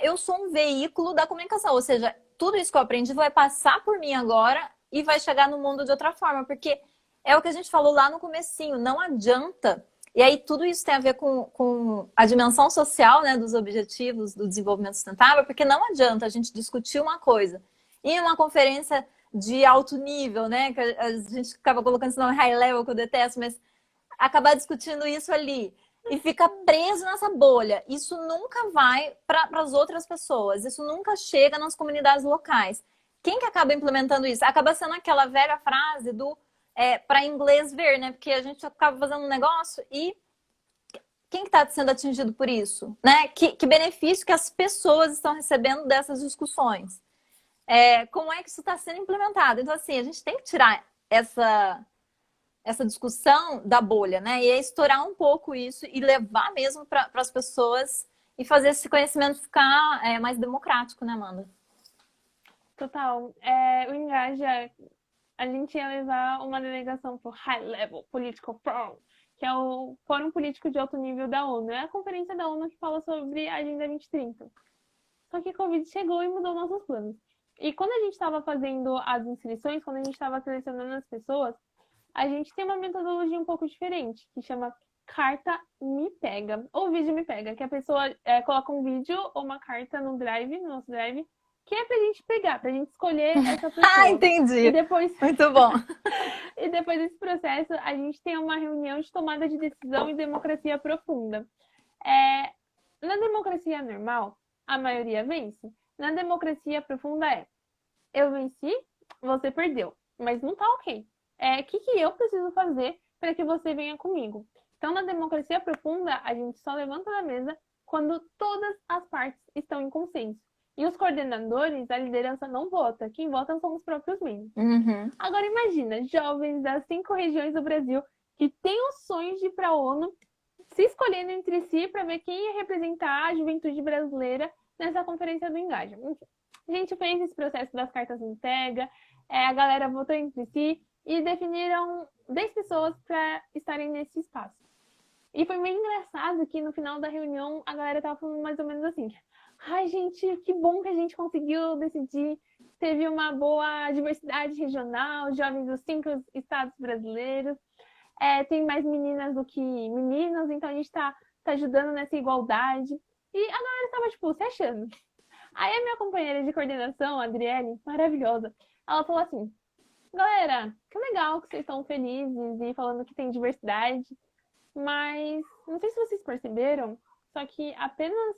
eu sou um veículo da comunicação, ou seja, tudo isso que eu aprendi vai passar por mim agora e vai chegar no mundo de outra forma, porque é o que a gente falou lá no comecinho, não adianta. E aí tudo isso tem a ver com a dimensão social, né, dos objetivos do desenvolvimento sustentável, porque não adianta a gente discutir uma coisa em uma conferência de alto nível, né, que a gente acaba colocando esse nome high level, que eu detesto, mas acabar discutindo isso ali e fica preso nessa bolha. Isso nunca vai para as outras pessoas, isso nunca chega nas comunidades locais. Quem que acaba implementando isso? Acaba sendo aquela velha frase do para inglês ver, né? Porque a gente acaba fazendo um negócio e quem que está sendo atingido por isso? Né? Que benefício que as pessoas estão recebendo dessas discussões? Como é que isso está sendo implementado? Então, assim, a gente tem que tirar essa discussão da bolha, né? E estourar um pouco isso e levar mesmo para as pessoas e fazer esse conhecimento ficar mais democrático, né, Amanda? Total. O Engaja, a gente ia levar uma delegação para o High Level Political Forum, que é o Fórum Político de Alto Nível da ONU. É a conferência da ONU que fala sobre a Agenda 2030. Só que a Covid chegou e mudou nossos planos. E quando a gente estava fazendo as inscrições, quando a gente estava selecionando as pessoas, a gente tem uma metodologia um pouco diferente, que chama Carta Me Pega, ou Vídeo Me Pega, que a pessoa coloca um vídeo ou uma carta no Drive, no nosso Drive, que é pra gente pegar, pra gente escolher essa pessoa. Ah, entendi. E depois... Muito bom. E depois desse processo, a gente tem uma reunião de tomada de decisão e democracia profunda. Na democracia normal, a maioria vence. Na democracia profunda eu venci, você perdeu. Mas não tá ok. O que eu preciso fazer para que você venha comigo? Então, na democracia profunda, a gente só levanta da mesa quando todas as partes estão em consenso. E os coordenadores, a liderança não vota. Quem vota são os próprios membros. Uhum. Agora imagina, jovens das 5 regiões do Brasil que têm os sonhos de ir para a ONU, se escolhendo entre si para ver quem ia representar a juventude brasileira nessa conferência do Engaja. A gente fez esse processo das cartas de entrega, a galera votou entre si e definiram 10 pessoas para estarem nesse espaço. E foi meio engraçado que no final da reunião a galera tava falando mais ou menos assim: ai, gente, que bom que a gente conseguiu decidir. Teve uma boa diversidade regional, jovens dos 5 estados brasileiros. Tem mais meninas do que meninos, então a gente tá ajudando nessa igualdade. E a galera tava, tipo, se achando. Aí a minha companheira de coordenação, a Adriele, maravilhosa, ela falou assim: galera, que legal que vocês estão felizes e falando que tem diversidade, mas não sei se vocês perceberam, só que apenas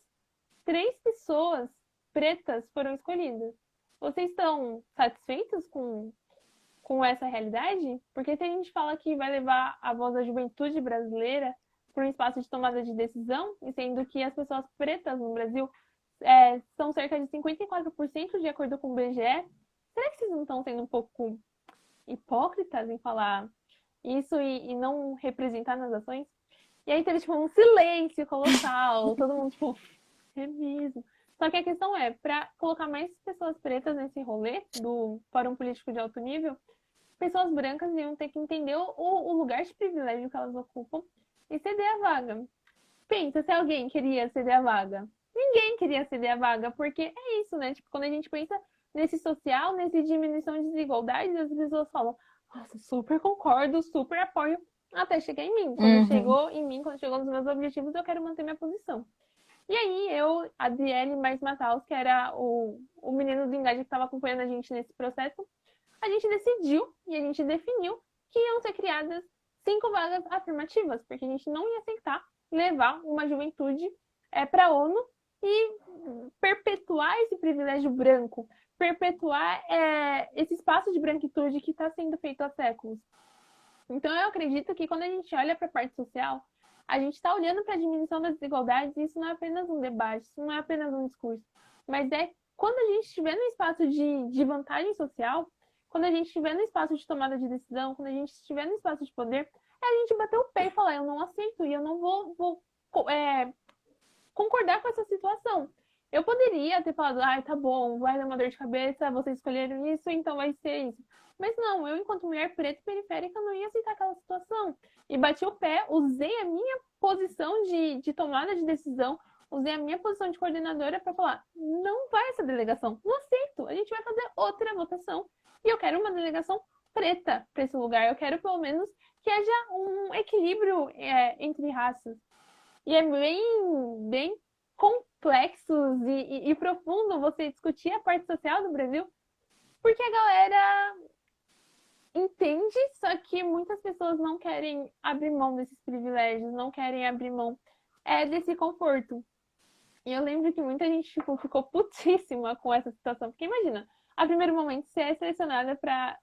3 pessoas pretas foram escolhidas. Vocês estão satisfeitos com essa realidade? Porque se a gente fala que vai levar a voz da juventude brasileira por um espaço de tomada de decisão, e sendo que as pessoas pretas no Brasil são cerca de 54% de acordo com o BGE. Será que vocês não estão sendo um pouco hipócritas em falar isso e não representar nas ações? E aí teve, tipo, um silêncio colossal, todo mundo, tipo, é mesmo. Só que a questão é, para colocar mais pessoas pretas nesse rolê do Fórum Político de Alto Nível, pessoas brancas iam ter que entender o lugar de privilégio que elas ocupam e ceder a vaga. Pensa, se alguém queria ceder a vaga. Ninguém queria ceder a vaga, porque é isso, né? Tipo, quando a gente pensa nesse social, nesse diminuição de desigualdades, as pessoas falam, nossa, super concordo, super apoio, até chegar em mim. Quando chegou em mim, quando chegou nos meus objetivos, eu quero manter minha posição. E aí, eu, Adriele mais Mataus, que era o menino do Engaje que estava acompanhando a gente nesse processo, a gente decidiu e a gente definiu que iam ser criadas 5 vagas afirmativas, porque a gente não ia aceitar levar uma juventude para a ONU e perpetuar esse privilégio branco, perpetuar esse espaço de branquitude que está sendo feito há séculos. Então, eu acredito que quando a gente olha para a parte social, a gente está olhando para a diminuição das desigualdades, e isso não é apenas um debate, isso não é apenas um discurso, mas é quando a gente estiver no espaço de vantagem social, quando a gente estiver no espaço de tomada de decisão, quando a gente estiver no espaço de poder, é a gente bater o pé e falar, eu não aceito e eu não vou concordar com essa situação. Eu poderia ter falado, tá bom, vai dar uma dor de cabeça, vocês escolheram isso, então vai ser isso. Mas não, eu, enquanto mulher preta e periférica, não ia aceitar aquela situação. E bati o pé, usei a minha posição de tomada de decisão, usei a minha posição de coordenadora para falar, não vai essa delegação, não aceito, a gente vai fazer outra votação. E eu quero uma delegação preta para esse lugar, eu quero pelo menos que haja um equilíbrio entre raças. E é bem complexo e profundo você discutir a parte social do Brasil, porque a galera entende, só que muitas pessoas não querem abrir mão desses privilégios, não querem abrir mão desse conforto. E eu lembro que muita gente ficou putíssima com essa situação, porque imagina, a primeiro momento você é selecionada para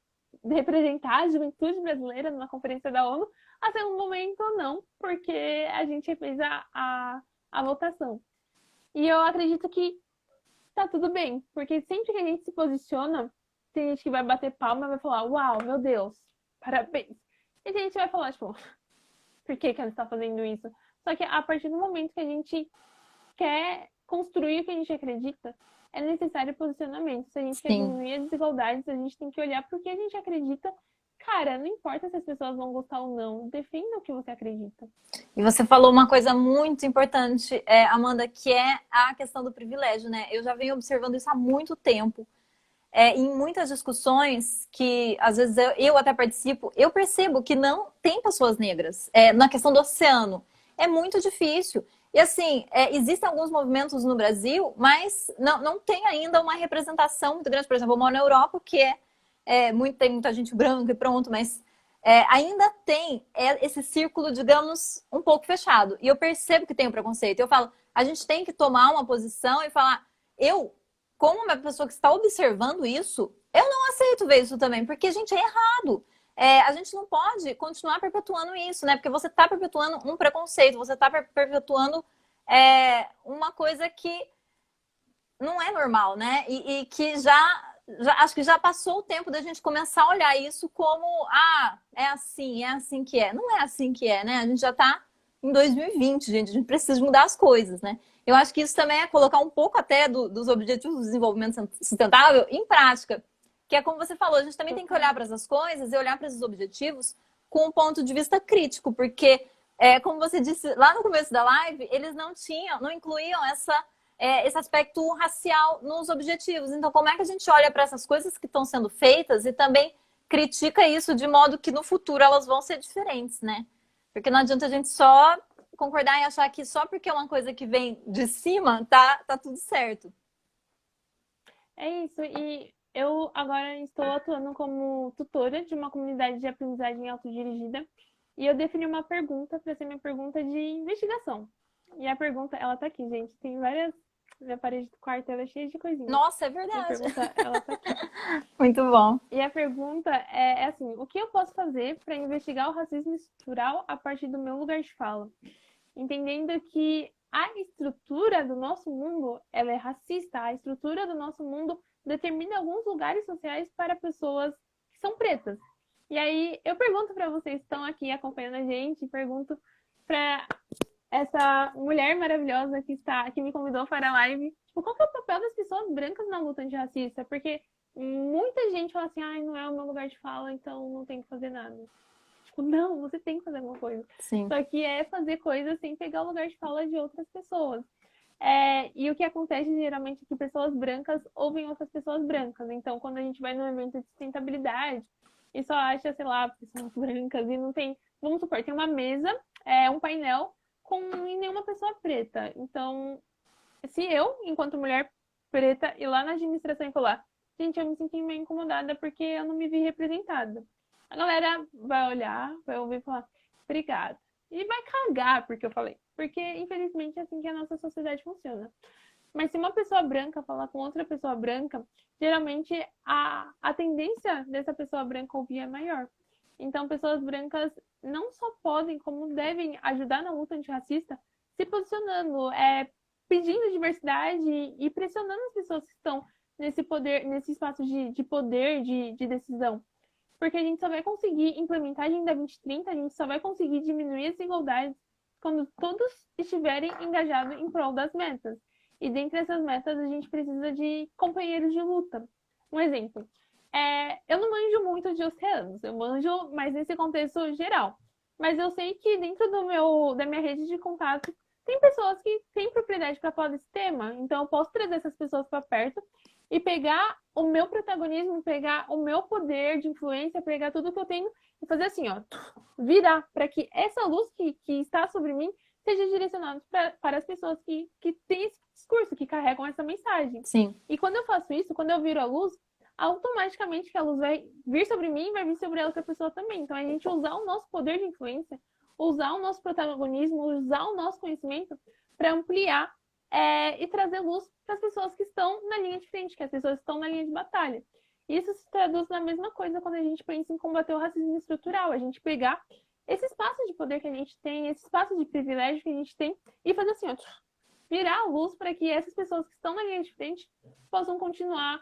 representar a juventude brasileira numa conferência da ONU, a segundo momento não, porque a gente fez a votação. E eu acredito que tá tudo bem, porque sempre que a gente se posiciona, tem gente que vai bater palma e vai falar, uau, meu Deus, parabéns. E tem gente que vai falar, tipo, por que ela está fazendo isso? Só que a partir do momento que a gente quer construir o que a gente acredita, é necessário posicionamento. Se a gente quer diminuir as desigualdades, a gente tem que olhar para o que a gente acredita. Cara, não importa se as pessoas vão gostar ou não, defenda o que você acredita. E você falou uma coisa muito importante, Amanda, que é a questão do privilégio, né? Eu já venho observando isso há muito tempo. Em muitas discussões que, às vezes, eu até participo, eu percebo que não tem pessoas negras. Na questão do oceano, é muito difícil. E assim, existem alguns movimentos no Brasil, mas não tem ainda uma representação muito grande. Por exemplo, eu moro na Europa, que tem muita gente branca e pronto, mas ainda tem esse círculo, digamos, um pouco fechado. E eu percebo que tem um preconceito. Eu falo, a gente tem que tomar uma posição e falar, como uma pessoa que está observando isso, eu não aceito ver isso também, porque, gente, é errado. A gente não pode continuar perpetuando isso, né? Porque você está perpetuando um preconceito, você está perpetuando uma coisa que não é normal, né? E que acho que já passou o tempo da gente começar a olhar isso como, é assim que é. Não é assim que é, né? A gente já está em 2020, gente, a gente precisa mudar as coisas, né? Eu acho que isso também é colocar um pouco até dos objetivos do desenvolvimento sustentável em prática. Que é como você falou, a gente também tem que olhar para essas coisas e olhar para esses objetivos com um ponto de vista crítico, porque, como você disse lá no começo da live, eles não incluíam esse aspecto racial nos objetivos. Então, como é que a gente olha para essas coisas que estão sendo feitas e também critica isso de modo que no futuro elas vão ser diferentes, né? Porque não adianta a gente só concordar e achar que só porque é uma coisa que vem de cima, tá tudo certo. É isso, e eu agora estou atuando como tutora de uma comunidade de aprendizagem autodirigida e eu defini uma pergunta para ser minha pergunta de investigação. E a pergunta, ela tá aqui, gente, tem várias Minha parede do quarto ela é cheia de coisinhas. Nossa, é E a verdade. pergunta, ela tá aqui. Muito bom. E a pergunta é assim: o que eu posso fazer para investigar o racismo estrutural a partir do meu lugar de fala? Entendendo que a estrutura do nosso mundo ela é racista, a estrutura do nosso mundo determina alguns lugares sociais para pessoas que são pretas. E aí eu pergunto para vocês que estão aqui acompanhando a gente, pergunto para essa mulher maravilhosa que me convidou para a live, tipo, qual que é o papel das pessoas brancas na luta antirracista? Porque muita gente fala assim, ai, não é o meu lugar de fala, então não tem que fazer nada. Tipo, não, você tem que fazer alguma coisa. Sim. Só que é fazer coisas sem pegar o lugar de fala de outras pessoas. E o que acontece geralmente é que pessoas brancas ouvem outras pessoas brancas. Então, quando a gente vai num evento de sustentabilidade e só acha, sei lá, pessoas brancas e não tem, vamos supor, tem uma mesa, um painel com nenhuma pessoa preta. Então, se eu, enquanto mulher preta, ir lá na administração e falar, gente, eu me senti meio incomodada porque eu não me vi representada. A galera vai olhar, vai ouvir e falar, obrigada. E vai cagar porque eu falei. Porque, infelizmente, é assim que a nossa sociedade funciona. Mas se uma pessoa branca falar com outra pessoa branca, geralmente a tendência dessa pessoa branca ouvir é maior. Então, pessoas brancas não só podem, como devem ajudar na luta antirracista, se posicionando, pedindo diversidade e pressionando as pessoas que estão nesse poder, nesse espaço de poder, de decisão. Porque a gente só vai conseguir implementar a Agenda 2030, a gente só vai conseguir diminuir as desigualdades quando todos estiverem engajados em prol das metas. E dentre essas metas, a gente precisa de companheiros de luta. Um exemplo. Eu não manjo muito de oceanos, eu manjo mais nesse contexto geral. Mas eu sei que dentro da minha rede de contato, tem pessoas que têm propriedade para falar desse tema. Então, eu posso trazer essas pessoas para perto e pegar o meu protagonismo, pegar o meu poder de influência, pegar tudo que eu tenho e fazer assim, ó, virar para que essa luz que está sobre mim seja direcionada para as pessoas que têm esse discurso, que carregam essa mensagem. Sim. E quando eu faço isso, quando eu viro a luz, automaticamente que a luz vai vir sobre mim e vai vir sobre a outra pessoa também. Então, a gente usar o nosso poder de influência, usar o nosso protagonismo, usar o nosso conhecimento para ampliar e trazer luz para as pessoas que estão na linha de frente, que as pessoas que estão na linha de batalha. Isso se traduz na mesma coisa quando a gente pensa em combater o racismo estrutural, a gente pegar esse espaço de poder que a gente tem, esse espaço de privilégio que a gente tem e fazer assim, ó, virar a luz para que essas pessoas que estão na linha de frente possam continuar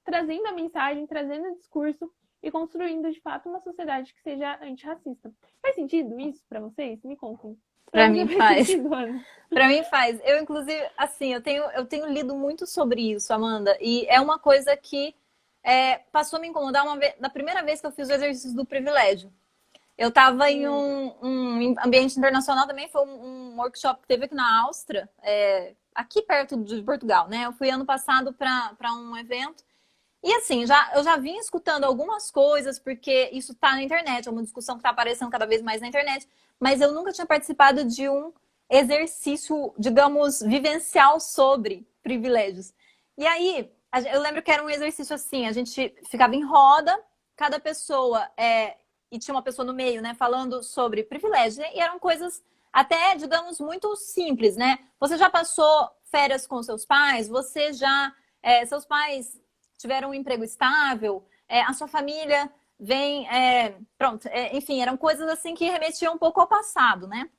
trazendo a mensagem, trazendo o discurso e construindo, de fato, uma sociedade que seja antirracista. Faz sentido isso para vocês? Me contem. Pra mim faz. Sentido, Pra mim faz. Eu, inclusive, assim, eu tenho lido muito sobre isso, Amanda, e é uma coisa que passou a me incomodar da primeira vez que eu fiz o exercício do privilégio. Eu estava em um ambiente internacional também, foi um workshop que teve aqui na Áustria, aqui perto de Portugal, né? Eu fui ano passado para um evento. E assim, eu já vim escutando algumas coisas, porque isso está na internet, é uma discussão que está aparecendo cada vez mais na internet, mas eu nunca tinha participado de um exercício, digamos, vivencial sobre privilégios. E aí, eu lembro que era um exercício assim, a gente ficava em roda, cada pessoa, e tinha uma pessoa no meio, né, falando sobre privilégios, e eram coisas até, digamos, muito simples, né? Você já passou férias com seus pais? Seus pais tiveram um emprego estável? A sua família vem... enfim, eram coisas assim que remetiam um pouco ao passado, né?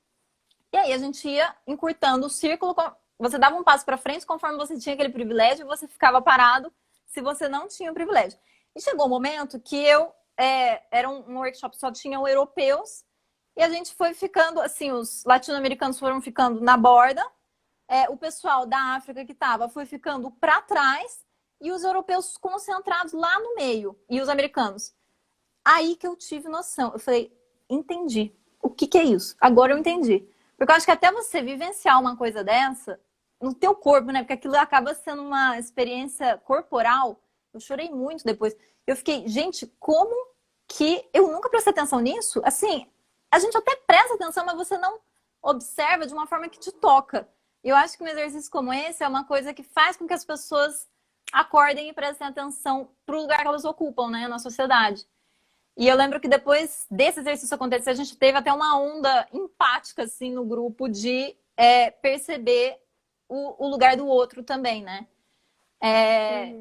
E aí a gente ia encurtando o círculo, você dava um passo para frente conforme você tinha aquele privilégio e você ficava parado se você não tinha o privilégio. E chegou um momento que era um workshop só tinham europeus e a gente foi ficando, assim, os latino-americanos foram ficando na borda, o pessoal da África que estava foi ficando para trás e os europeus concentrados lá no meio e os americanos. Aí que eu tive noção, eu falei, entendi. O que é isso? Agora eu entendi. Porque eu acho que até você vivenciar uma coisa dessa no teu corpo, né? Porque aquilo acaba sendo uma experiência corporal. Eu chorei muito depois. Eu fiquei, gente, como que eu nunca prestei atenção nisso? Assim, a gente até presta atenção, mas você não observa de uma forma que te toca. E eu acho que um exercício como esse é uma coisa que faz com que as pessoas acordem e prestem atenção para o lugar que elas ocupam, né, na sociedade. E eu lembro que depois desse exercício acontecer, a gente teve até uma onda empática, assim, no grupo de perceber o lugar do outro também, né?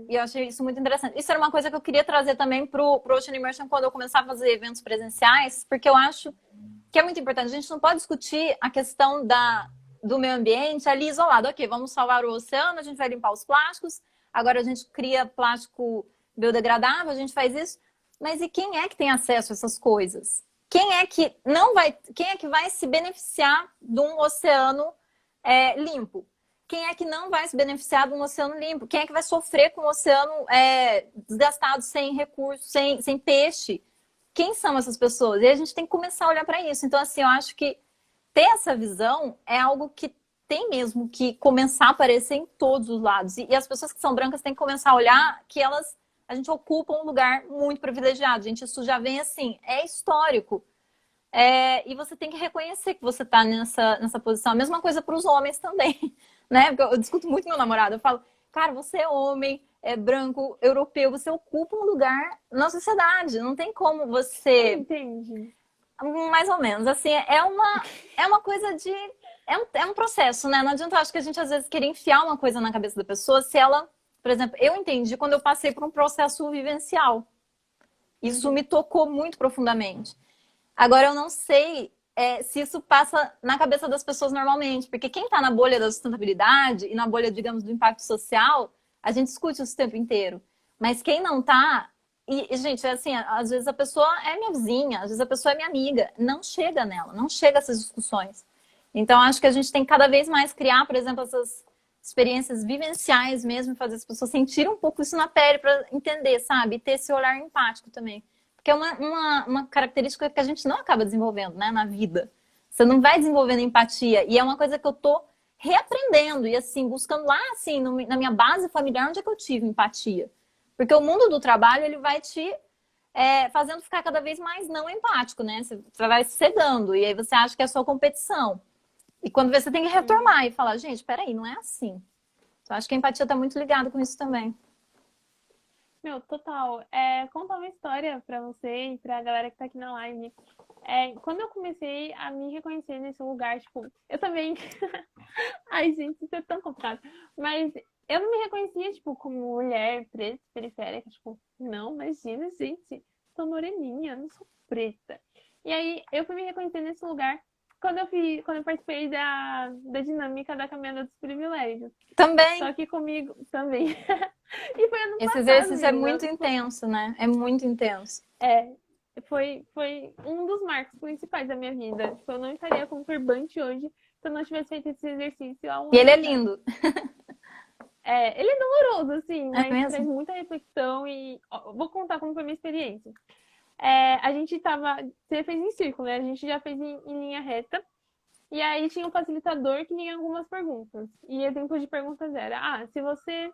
E eu achei isso muito interessante. Isso era uma coisa que eu queria trazer também pro Ocean Immersion quando eu começar a fazer eventos presenciais, porque eu acho que é muito importante. A gente não pode discutir a questão do meio ambiente ali isolado. Ok, vamos salvar o oceano, a gente vai limpar os plásticos, agora a gente cria plástico biodegradável, a gente faz isso. Mas e quem é que tem acesso a essas coisas? Quem é que vai se beneficiar de um oceano limpo? Quem é que não vai se beneficiar de um oceano limpo? Quem é que vai sofrer com um oceano desgastado, sem recursos, sem peixe? Quem são essas pessoas? E a gente tem que começar a olhar para isso. Então, assim, eu acho que ter essa visão é algo que tem mesmo que começar a aparecer em todos os lados. E as pessoas que são brancas têm que começar a olhar que a gente ocupa um lugar muito privilegiado. Gente, isso já vem assim, é histórico. E você tem que reconhecer que você está nessa posição. A mesma coisa para os homens também, né? Porque eu discuto muito com meu namorado. Eu falo, cara, você é homem, é branco, europeu, você ocupa um lugar na sociedade. Não tem como você... Entendi. Mais ou menos. Assim, é uma coisa de... É um processo, né? Não adianta, acho que a gente às vezes querer enfiar uma coisa na cabeça da pessoa se ela... Por exemplo, eu entendi quando eu passei por um processo vivencial. Isso me tocou muito profundamente. Agora, eu não sei se isso passa na cabeça das pessoas normalmente, porque quem está na bolha da sustentabilidade e na bolha, digamos, do impacto social, a gente discute isso o tempo inteiro. Mas quem não está... E, gente, assim, às vezes a pessoa é minha vizinha, às vezes a pessoa é minha amiga. Não chega nela, não chega a essas discussões. Então, acho que a gente tem que cada vez mais criar, por exemplo, essas experiências vivenciais mesmo, fazer as pessoas sentirem um pouco isso na pele para entender, sabe? E ter esse olhar empático também. Porque é uma característica que a gente não acaba desenvolvendo, né, na vida. Você não vai desenvolvendo empatia. E é uma coisa que eu tô reaprendendo. E, assim, buscando lá, assim, na minha base familiar, onde é que eu tive empatia. Porque o mundo do trabalho, ele vai te fazendo ficar cada vez mais não empático, né? Você vai cegando. E aí você acha que é só competição. E quando você tem que retomar e falar, gente, peraí, não é assim. Então, acho que a empatia tá muito ligada com isso também. Meu, total. Contar uma história pra você e pra galera que tá aqui na live. Quando eu comecei a me reconhecer nesse lugar, tipo, eu também. Ai, gente, isso é tão complicado. Mas eu não me reconhecia, tipo, como mulher preta, periférica. Tipo, não, imagina, gente, sou moreninha, não sou preta. E aí eu fui me reconhecer nesse lugar quando eu participei da dinâmica da Caminhada dos Privilégios. Também. Só que comigo também. E foi ano Esse passado, exercício é menina. muito intenso, né? É muito intenso. Foi um dos marcos principais da minha vida. Tipo, eu não estaria com turbante hoje se eu não tivesse feito esse exercício há um E ano ele é atrás. lindo. Ele é doloroso, assim, mas mesmo? traz muita reflexão e vou contar como foi a minha experiência. A gente tava. Você fez em círculo, né? A gente já fez em linha reta. E aí tinha um facilitador que tinha algumas perguntas. E exemplo de perguntas era: se você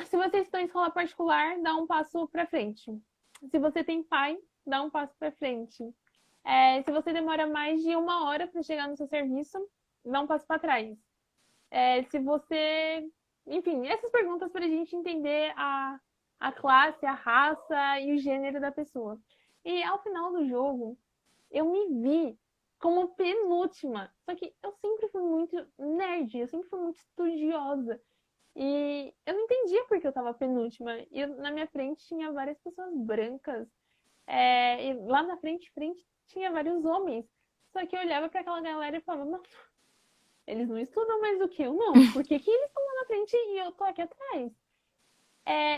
estudou em escola particular, dá um passo para frente. Se você tem pai, dá um passo para frente. Se você demora mais de 1 hora para chegar no seu serviço, dá um passo para trás. Se você... Enfim, essas perguntas para a gente entender a classe, a raça e o gênero da pessoa. E ao final do jogo, eu me vi como penúltima. Só que eu sempre fui muito nerd, eu sempre fui muito estudiosa. E eu não entendia por que eu tava penúltima. E na minha frente tinha várias pessoas brancas. E lá na frente tinha vários homens. Só que eu olhava para aquela galera e falava, não, eles não estudam mais do que eu, não. Por que eles estão lá na frente e eu tô aqui atrás?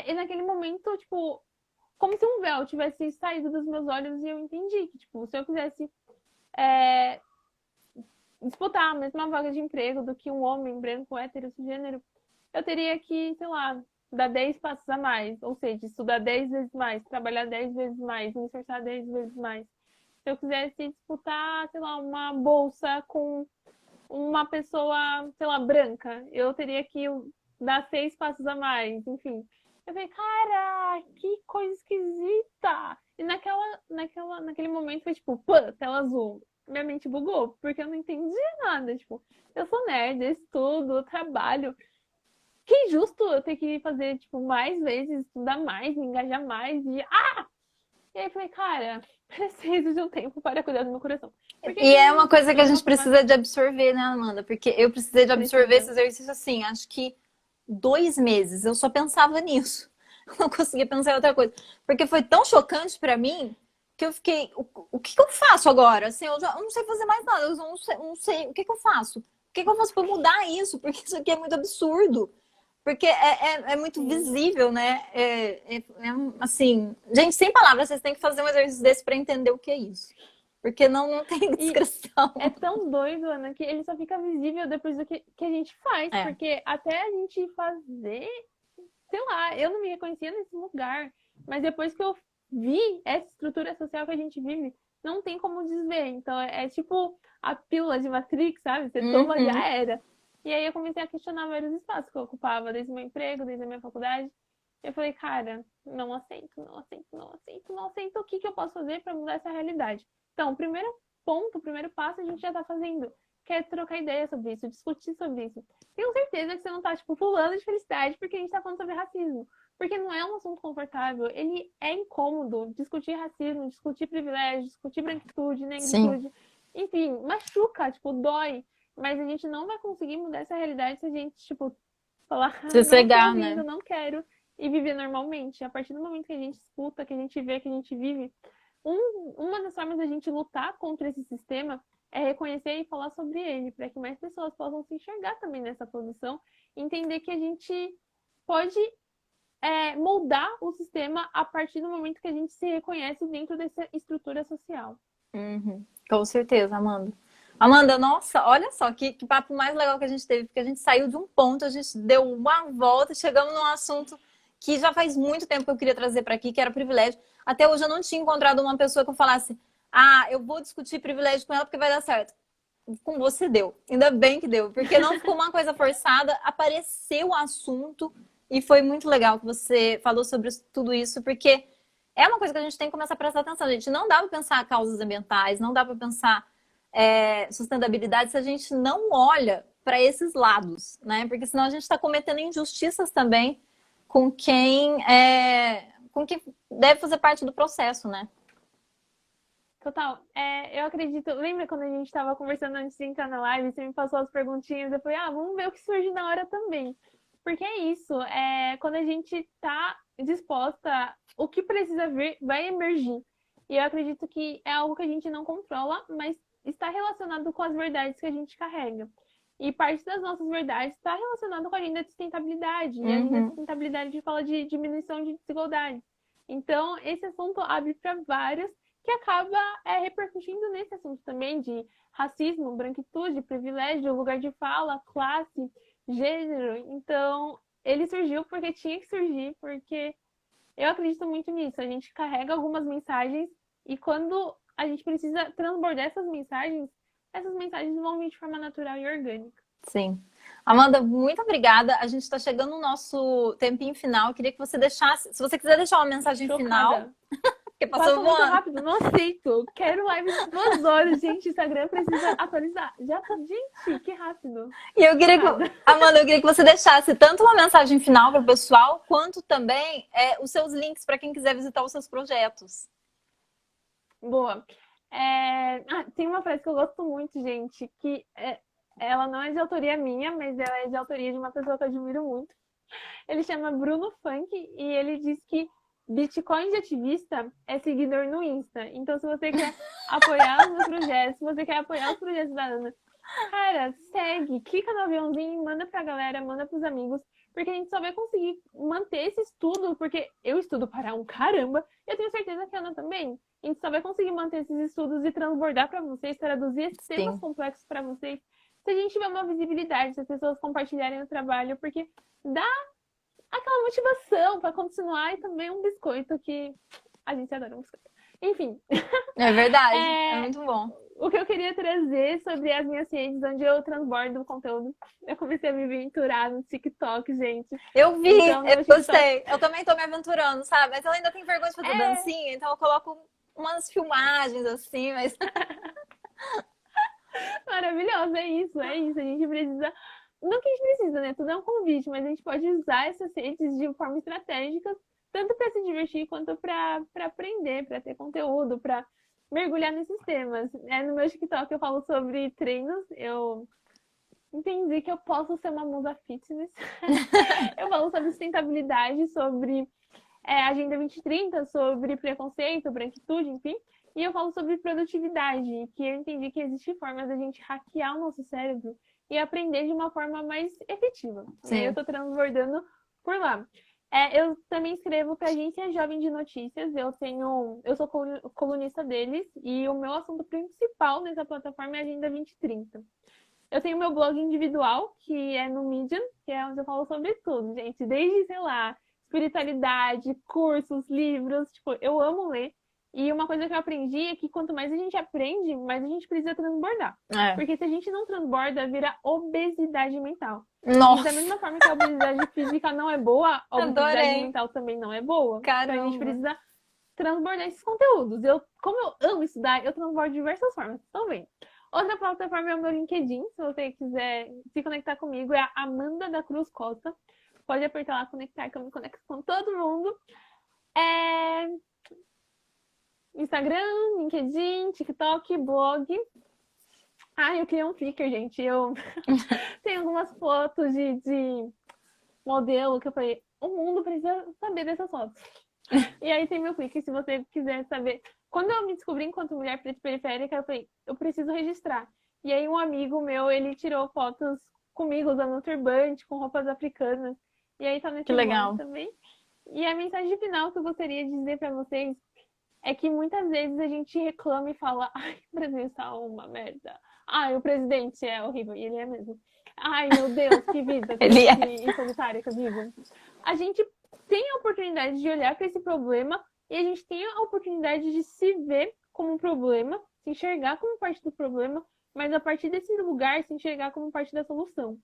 E naquele momento, tipo, como se um véu tivesse saído dos meus olhos e eu entendi que, tipo, se eu quisesse disputar a mesma vaga de emprego do que um homem branco, hétero, cisgênero, eu teria que, sei lá, dar 10 passos a mais. Ou seja, estudar 10 vezes mais, trabalhar 10 vezes mais, me esforçar 10 vezes mais. Se eu quisesse disputar, sei lá, uma bolsa com uma pessoa, sei lá, branca, eu teria que dar 6 passos a mais, enfim. Eu falei, cara, que coisa esquisita! E naquele momento foi tipo, pã, tela azul. Minha mente bugou, porque eu não entendia nada. Tipo, eu sou nerd, eu estudo, eu trabalho. Que injusto eu ter que fazer, tipo, mais vezes, estudar mais, me engajar mais. E aí eu falei, cara, preciso de um tempo para cuidar do meu coração. Porque E é quando uma coisa que a gente eu precisa de absorver, né, Amanda? Porque eu precisei de absorver esse precisa. exercício assim, acho que 2 meses eu só pensava nisso. Eu não conseguia pensar em outra coisa. Porque foi tão chocante pra mim que eu fiquei, o que que eu faço agora? Assim, eu não sei fazer mais nada, eu não sei o que que eu faço. O que que eu faço pra mudar isso? Porque isso aqui é muito absurdo. Porque é muito Sim. visível, né? Assim, gente, sem palavras, vocês têm que fazer um exercício desse pra entender o que é isso. Porque não tem E descrição. é tão doido, Ana, que ele só fica visível depois do que a gente faz. É. Porque até a gente fazer, sei lá, eu não me reconhecia nesse lugar. Mas depois que eu vi essa estrutura social que a gente vive, não tem como desver. Então é tipo a pílula de Matrix, sabe? Você toma, Uhum. já era. E aí eu comecei a questionar vários espaços que eu ocupava, desde o meu emprego, desde a minha faculdade. Eu falei, cara, não aceito, não aceito, não aceito, não aceito. O que que eu posso fazer para mudar essa realidade? Então, o primeiro ponto, o primeiro passo a gente já tá fazendo, que é trocar ideia sobre isso, discutir sobre isso. Tenho certeza que você não tá, tipo, pulando de felicidade porque a gente tá falando sobre racismo. Porque não é um assunto confortável, ele é incômodo. Discutir racismo, discutir privilégio, discutir branquitude, Sim. negritude. Enfim, machuca, tipo, dói. Mas a gente não vai conseguir mudar essa realidade se a gente, tipo, falar, ah, não tô Sossegar, ouvindo, né? não quero, e viver normalmente. A partir do momento que a gente escuta, que a gente vê, que a gente vive, uma das formas da gente lutar contra esse sistema é reconhecer e falar sobre ele, para que mais pessoas possam se enxergar também nessa posição e entender que a gente pode moldar o sistema a partir do momento que a gente se reconhece dentro dessa estrutura social. Uhum. Com certeza, Amanda. Amanda, nossa, olha só que papo mais legal que a gente teve, porque a gente saiu de um ponto, a gente deu uma volta e chegamos num assunto que já faz muito tempo que eu queria trazer para aqui, que era privilégio. Até hoje eu não tinha encontrado uma pessoa que eu falasse, ah, eu vou discutir privilégio com ela porque vai dar certo. Com você deu. Ainda bem que deu, porque não ficou uma coisa forçada, apareceu o assunto e foi muito legal que você falou sobre tudo isso, porque é uma coisa que a gente tem que começar a prestar atenção, gente. Não dá para pensar causas ambientais, não dá para pensar sustentabilidade se a gente não olha para esses lados, né? Porque senão a gente está cometendo injustiças também com quem deve fazer parte do processo, né? Total. Eu acredito. Lembra quando a gente estava conversando antes de entrar na live? Você me passou as perguntinhas. Eu falei, vamos ver o que surge na hora também. Porque é isso. Quando a gente está disposta, o que precisa vir vai emergir. E eu acredito que é algo que a gente não controla, mas está relacionado com as verdades que a gente carrega. E parte das nossas verdades está relacionada com a agenda de sustentabilidade. E a agenda de sustentabilidade fala de diminuição de desigualdades. Então, esse assunto abre para várias que acaba repercutindo nesse assunto também de racismo, branquitude, privilégio, lugar de fala, classe, gênero. Então, ele surgiu porque tinha que surgir, porque eu acredito muito nisso. A gente carrega algumas mensagens e quando a gente precisa transbordar essas mensagens vão vir de forma natural e orgânica. Sim. Amanda, muito obrigada. A gente está chegando no nosso tempinho final. Eu queria que você deixasse, se você quiser deixar uma mensagem final, porque passou muito voando. rápido, não aceito. Quero live de 2 horas, gente. O Instagram precisa atualizar. Já tá, gente, que rápido. E eu queria Amanda, eu queria que você deixasse tanto uma mensagem final para o pessoal, quanto também os seus links para quem quiser visitar os seus projetos. Boa. Tem uma frase que eu gosto muito, gente, que ela não é de autoria minha, mas ela é de autoria de uma pessoa que eu admiro muito. Ele chama Bruno Funk e ele diz que Bitcoin de ativista é seguidor no Insta. Então, se você quer apoiar os meus projetos, se você quer apoiar os projetos da Ana, cara, segue, clica no aviãozinho, manda pra galera, manda pros amigos, porque a gente só vai conseguir manter esse estudo, porque eu estudo para um caramba, e eu tenho certeza que a Ana também. A gente só vai conseguir manter esses estudos e transbordar para vocês, traduzir esses temas complexos para vocês, se a gente tiver uma visibilidade, se as pessoas compartilharem o trabalho, porque dá aquela motivação para continuar e também um biscoito que a gente adora um biscoito. Enfim. É verdade, é muito bom. O que eu queria trazer sobre as minhas redes, onde eu transbordo o conteúdo. Eu comecei a me aventurar no TikTok, gente. Eu vi, então, eu gostei. Eu também tô me aventurando, sabe? Mas eu ainda tenho vergonha de fazer dancinha, então eu coloco umas filmagens assim, mas... Maravilhoso, é isso. A gente precisa... Não que a gente precisa, né? Tudo é um convite, mas a gente pode usar essas redes de forma estratégica tanto para se divertir quanto para aprender, para ter conteúdo, para mergulhar nesses temas. No meu TikTok eu falo sobre treinos, eu entendi que eu posso ser uma musa fitness. Eu falo sobre sustentabilidade, sobre Agenda 2030, sobre preconceito, branquitude, enfim. E eu falo sobre produtividade, que eu entendi que existem formas da gente hackear o nosso cérebro e aprender de uma forma mais efetiva. Sim. Eu estou transbordando por lá. Eu também escrevo para a Agência Jovem de Notícias. Eu sou colunista deles e o meu assunto principal nessa plataforma é a Agenda 2030. Eu tenho meu blog individual, que é no Medium, que é onde eu falo sobre tudo, gente. Desde, sei lá, espiritualidade, cursos, livros. Tipo, eu amo ler. E uma coisa que eu aprendi é que quanto mais a gente aprende, mais a gente precisa transbordar. Porque se a gente não transborda, vira obesidade mental. Nossa. E da mesma forma que a obesidade física não é boa, a obesidade Adorei. mental também não é boa. Caramba. Então a gente precisa transbordar esses conteúdos. Como eu amo estudar, eu transbordo de diversas formas. Estão vendo? Outra plataforma é o meu LinkedIn. Se você quiser se conectar comigo, é a Amanda da Cruz Costa. Pode apertar lá, conectar, que eu me conecto com todo mundo. Instagram, LinkedIn, TikTok, blog. Eu criei um Flickr, gente. Eu tenho algumas fotos de modelo que eu falei, o mundo precisa saber dessas fotos. E aí tem meu Flickr, se você quiser saber. Quando eu me descobri enquanto mulher preta e periférica, eu falei, eu preciso registrar. E aí um amigo meu, ele tirou fotos comigo usando um turbante, com roupas africanas. E aí tá nesse Que legal. também. E a mensagem final que eu gostaria de dizer pra vocês é que muitas vezes a gente reclama e fala, ai, o Brasil está uma merda. Ai, o presidente é horrível. E ele é mesmo. Ai, meu Deus, que vida solitária que eu vivo. A gente tem a oportunidade de olhar para esse problema e a gente tem a oportunidade de se ver como um problema, se enxergar como parte do problema, mas a partir desse lugar se enxergar como parte da solução.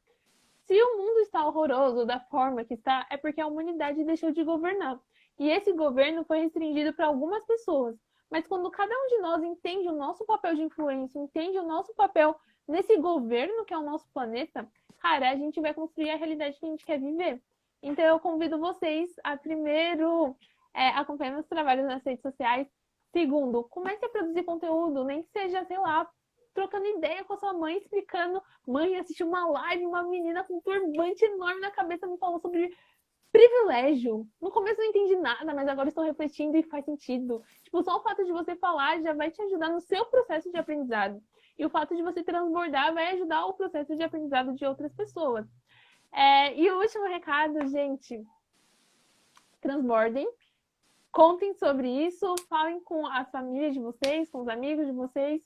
Se o mundo está horroroso da forma que está, é porque a humanidade deixou de governar. E esse governo foi restringido para algumas pessoas. Mas quando cada um de nós entende o nosso papel de influência, entende o nosso papel nesse governo que é o nosso planeta, cara, a gente vai construir a realidade que a gente quer viver. Então eu convido vocês a primeiro acompanhar meus trabalhos nas redes sociais. Segundo, comece a produzir conteúdo, nem que seja, sei lá, trocando ideia com a sua mãe, explicando. Mãe, assisti uma live, uma menina com um turbante enorme na cabeça me falou sobre privilégio. No começo eu não entendi nada, mas agora estou refletindo e faz sentido. Tipo, só o fato de você falar já vai te ajudar no seu processo de aprendizado. E o fato de você transbordar vai ajudar o processo de aprendizado de outras pessoas. E o último recado, gente, transbordem. Contem sobre isso, falem com a família de vocês, com os amigos de vocês.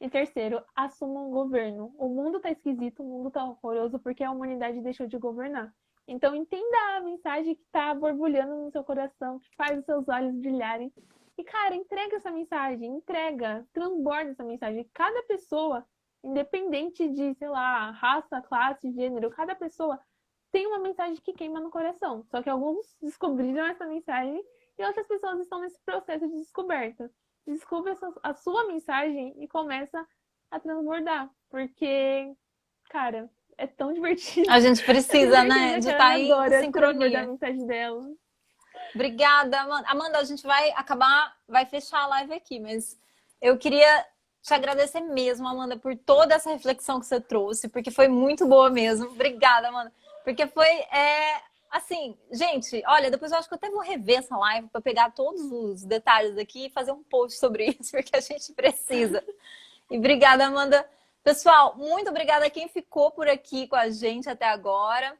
E terceiro, assumam o governo. O mundo tá esquisito, o mundo tá horroroso porque a humanidade deixou de governar. Então entenda a mensagem que tá borbulhando no seu coração, que faz os seus olhos brilharem. E, cara, entrega essa mensagem, transborda essa mensagem. Cada pessoa, independente de, sei lá, raça, classe, gênero, cada pessoa tem uma mensagem que queima no coração. Só que alguns descobriram essa mensagem e outras pessoas estão nesse processo de descoberta. Descubra a sua mensagem e começa a transbordar. Porque, cara, é tão divertido. A gente precisa, né, de estar em sincronia. A mensagem dela. Obrigada, Amanda. Amanda, a gente vai fechar a live aqui, mas eu queria te agradecer mesmo, Amanda, por toda essa reflexão que você trouxe, porque foi muito boa mesmo. Obrigada, Amanda. Porque foi, assim, gente, olha, depois eu acho que eu até vou rever essa live para pegar todos os detalhes aqui e fazer um post sobre isso, porque a gente precisa. E obrigada, Amanda. Pessoal, muito obrigada a quem ficou por aqui com a gente até agora.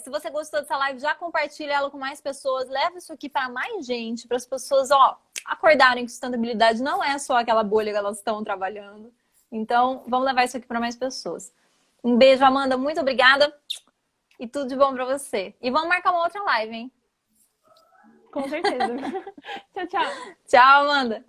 Se você gostou dessa live, já compartilha ela com mais pessoas. Leva isso aqui para mais gente, para as pessoas acordarem que sustentabilidade não é só aquela bolha que elas estão trabalhando. Então, vamos levar isso aqui para mais pessoas. Um beijo, Amanda. Muito obrigada. E tudo de bom para você. E vamos marcar uma outra live, hein? Com certeza. Tchau, tchau. Tchau, Amanda.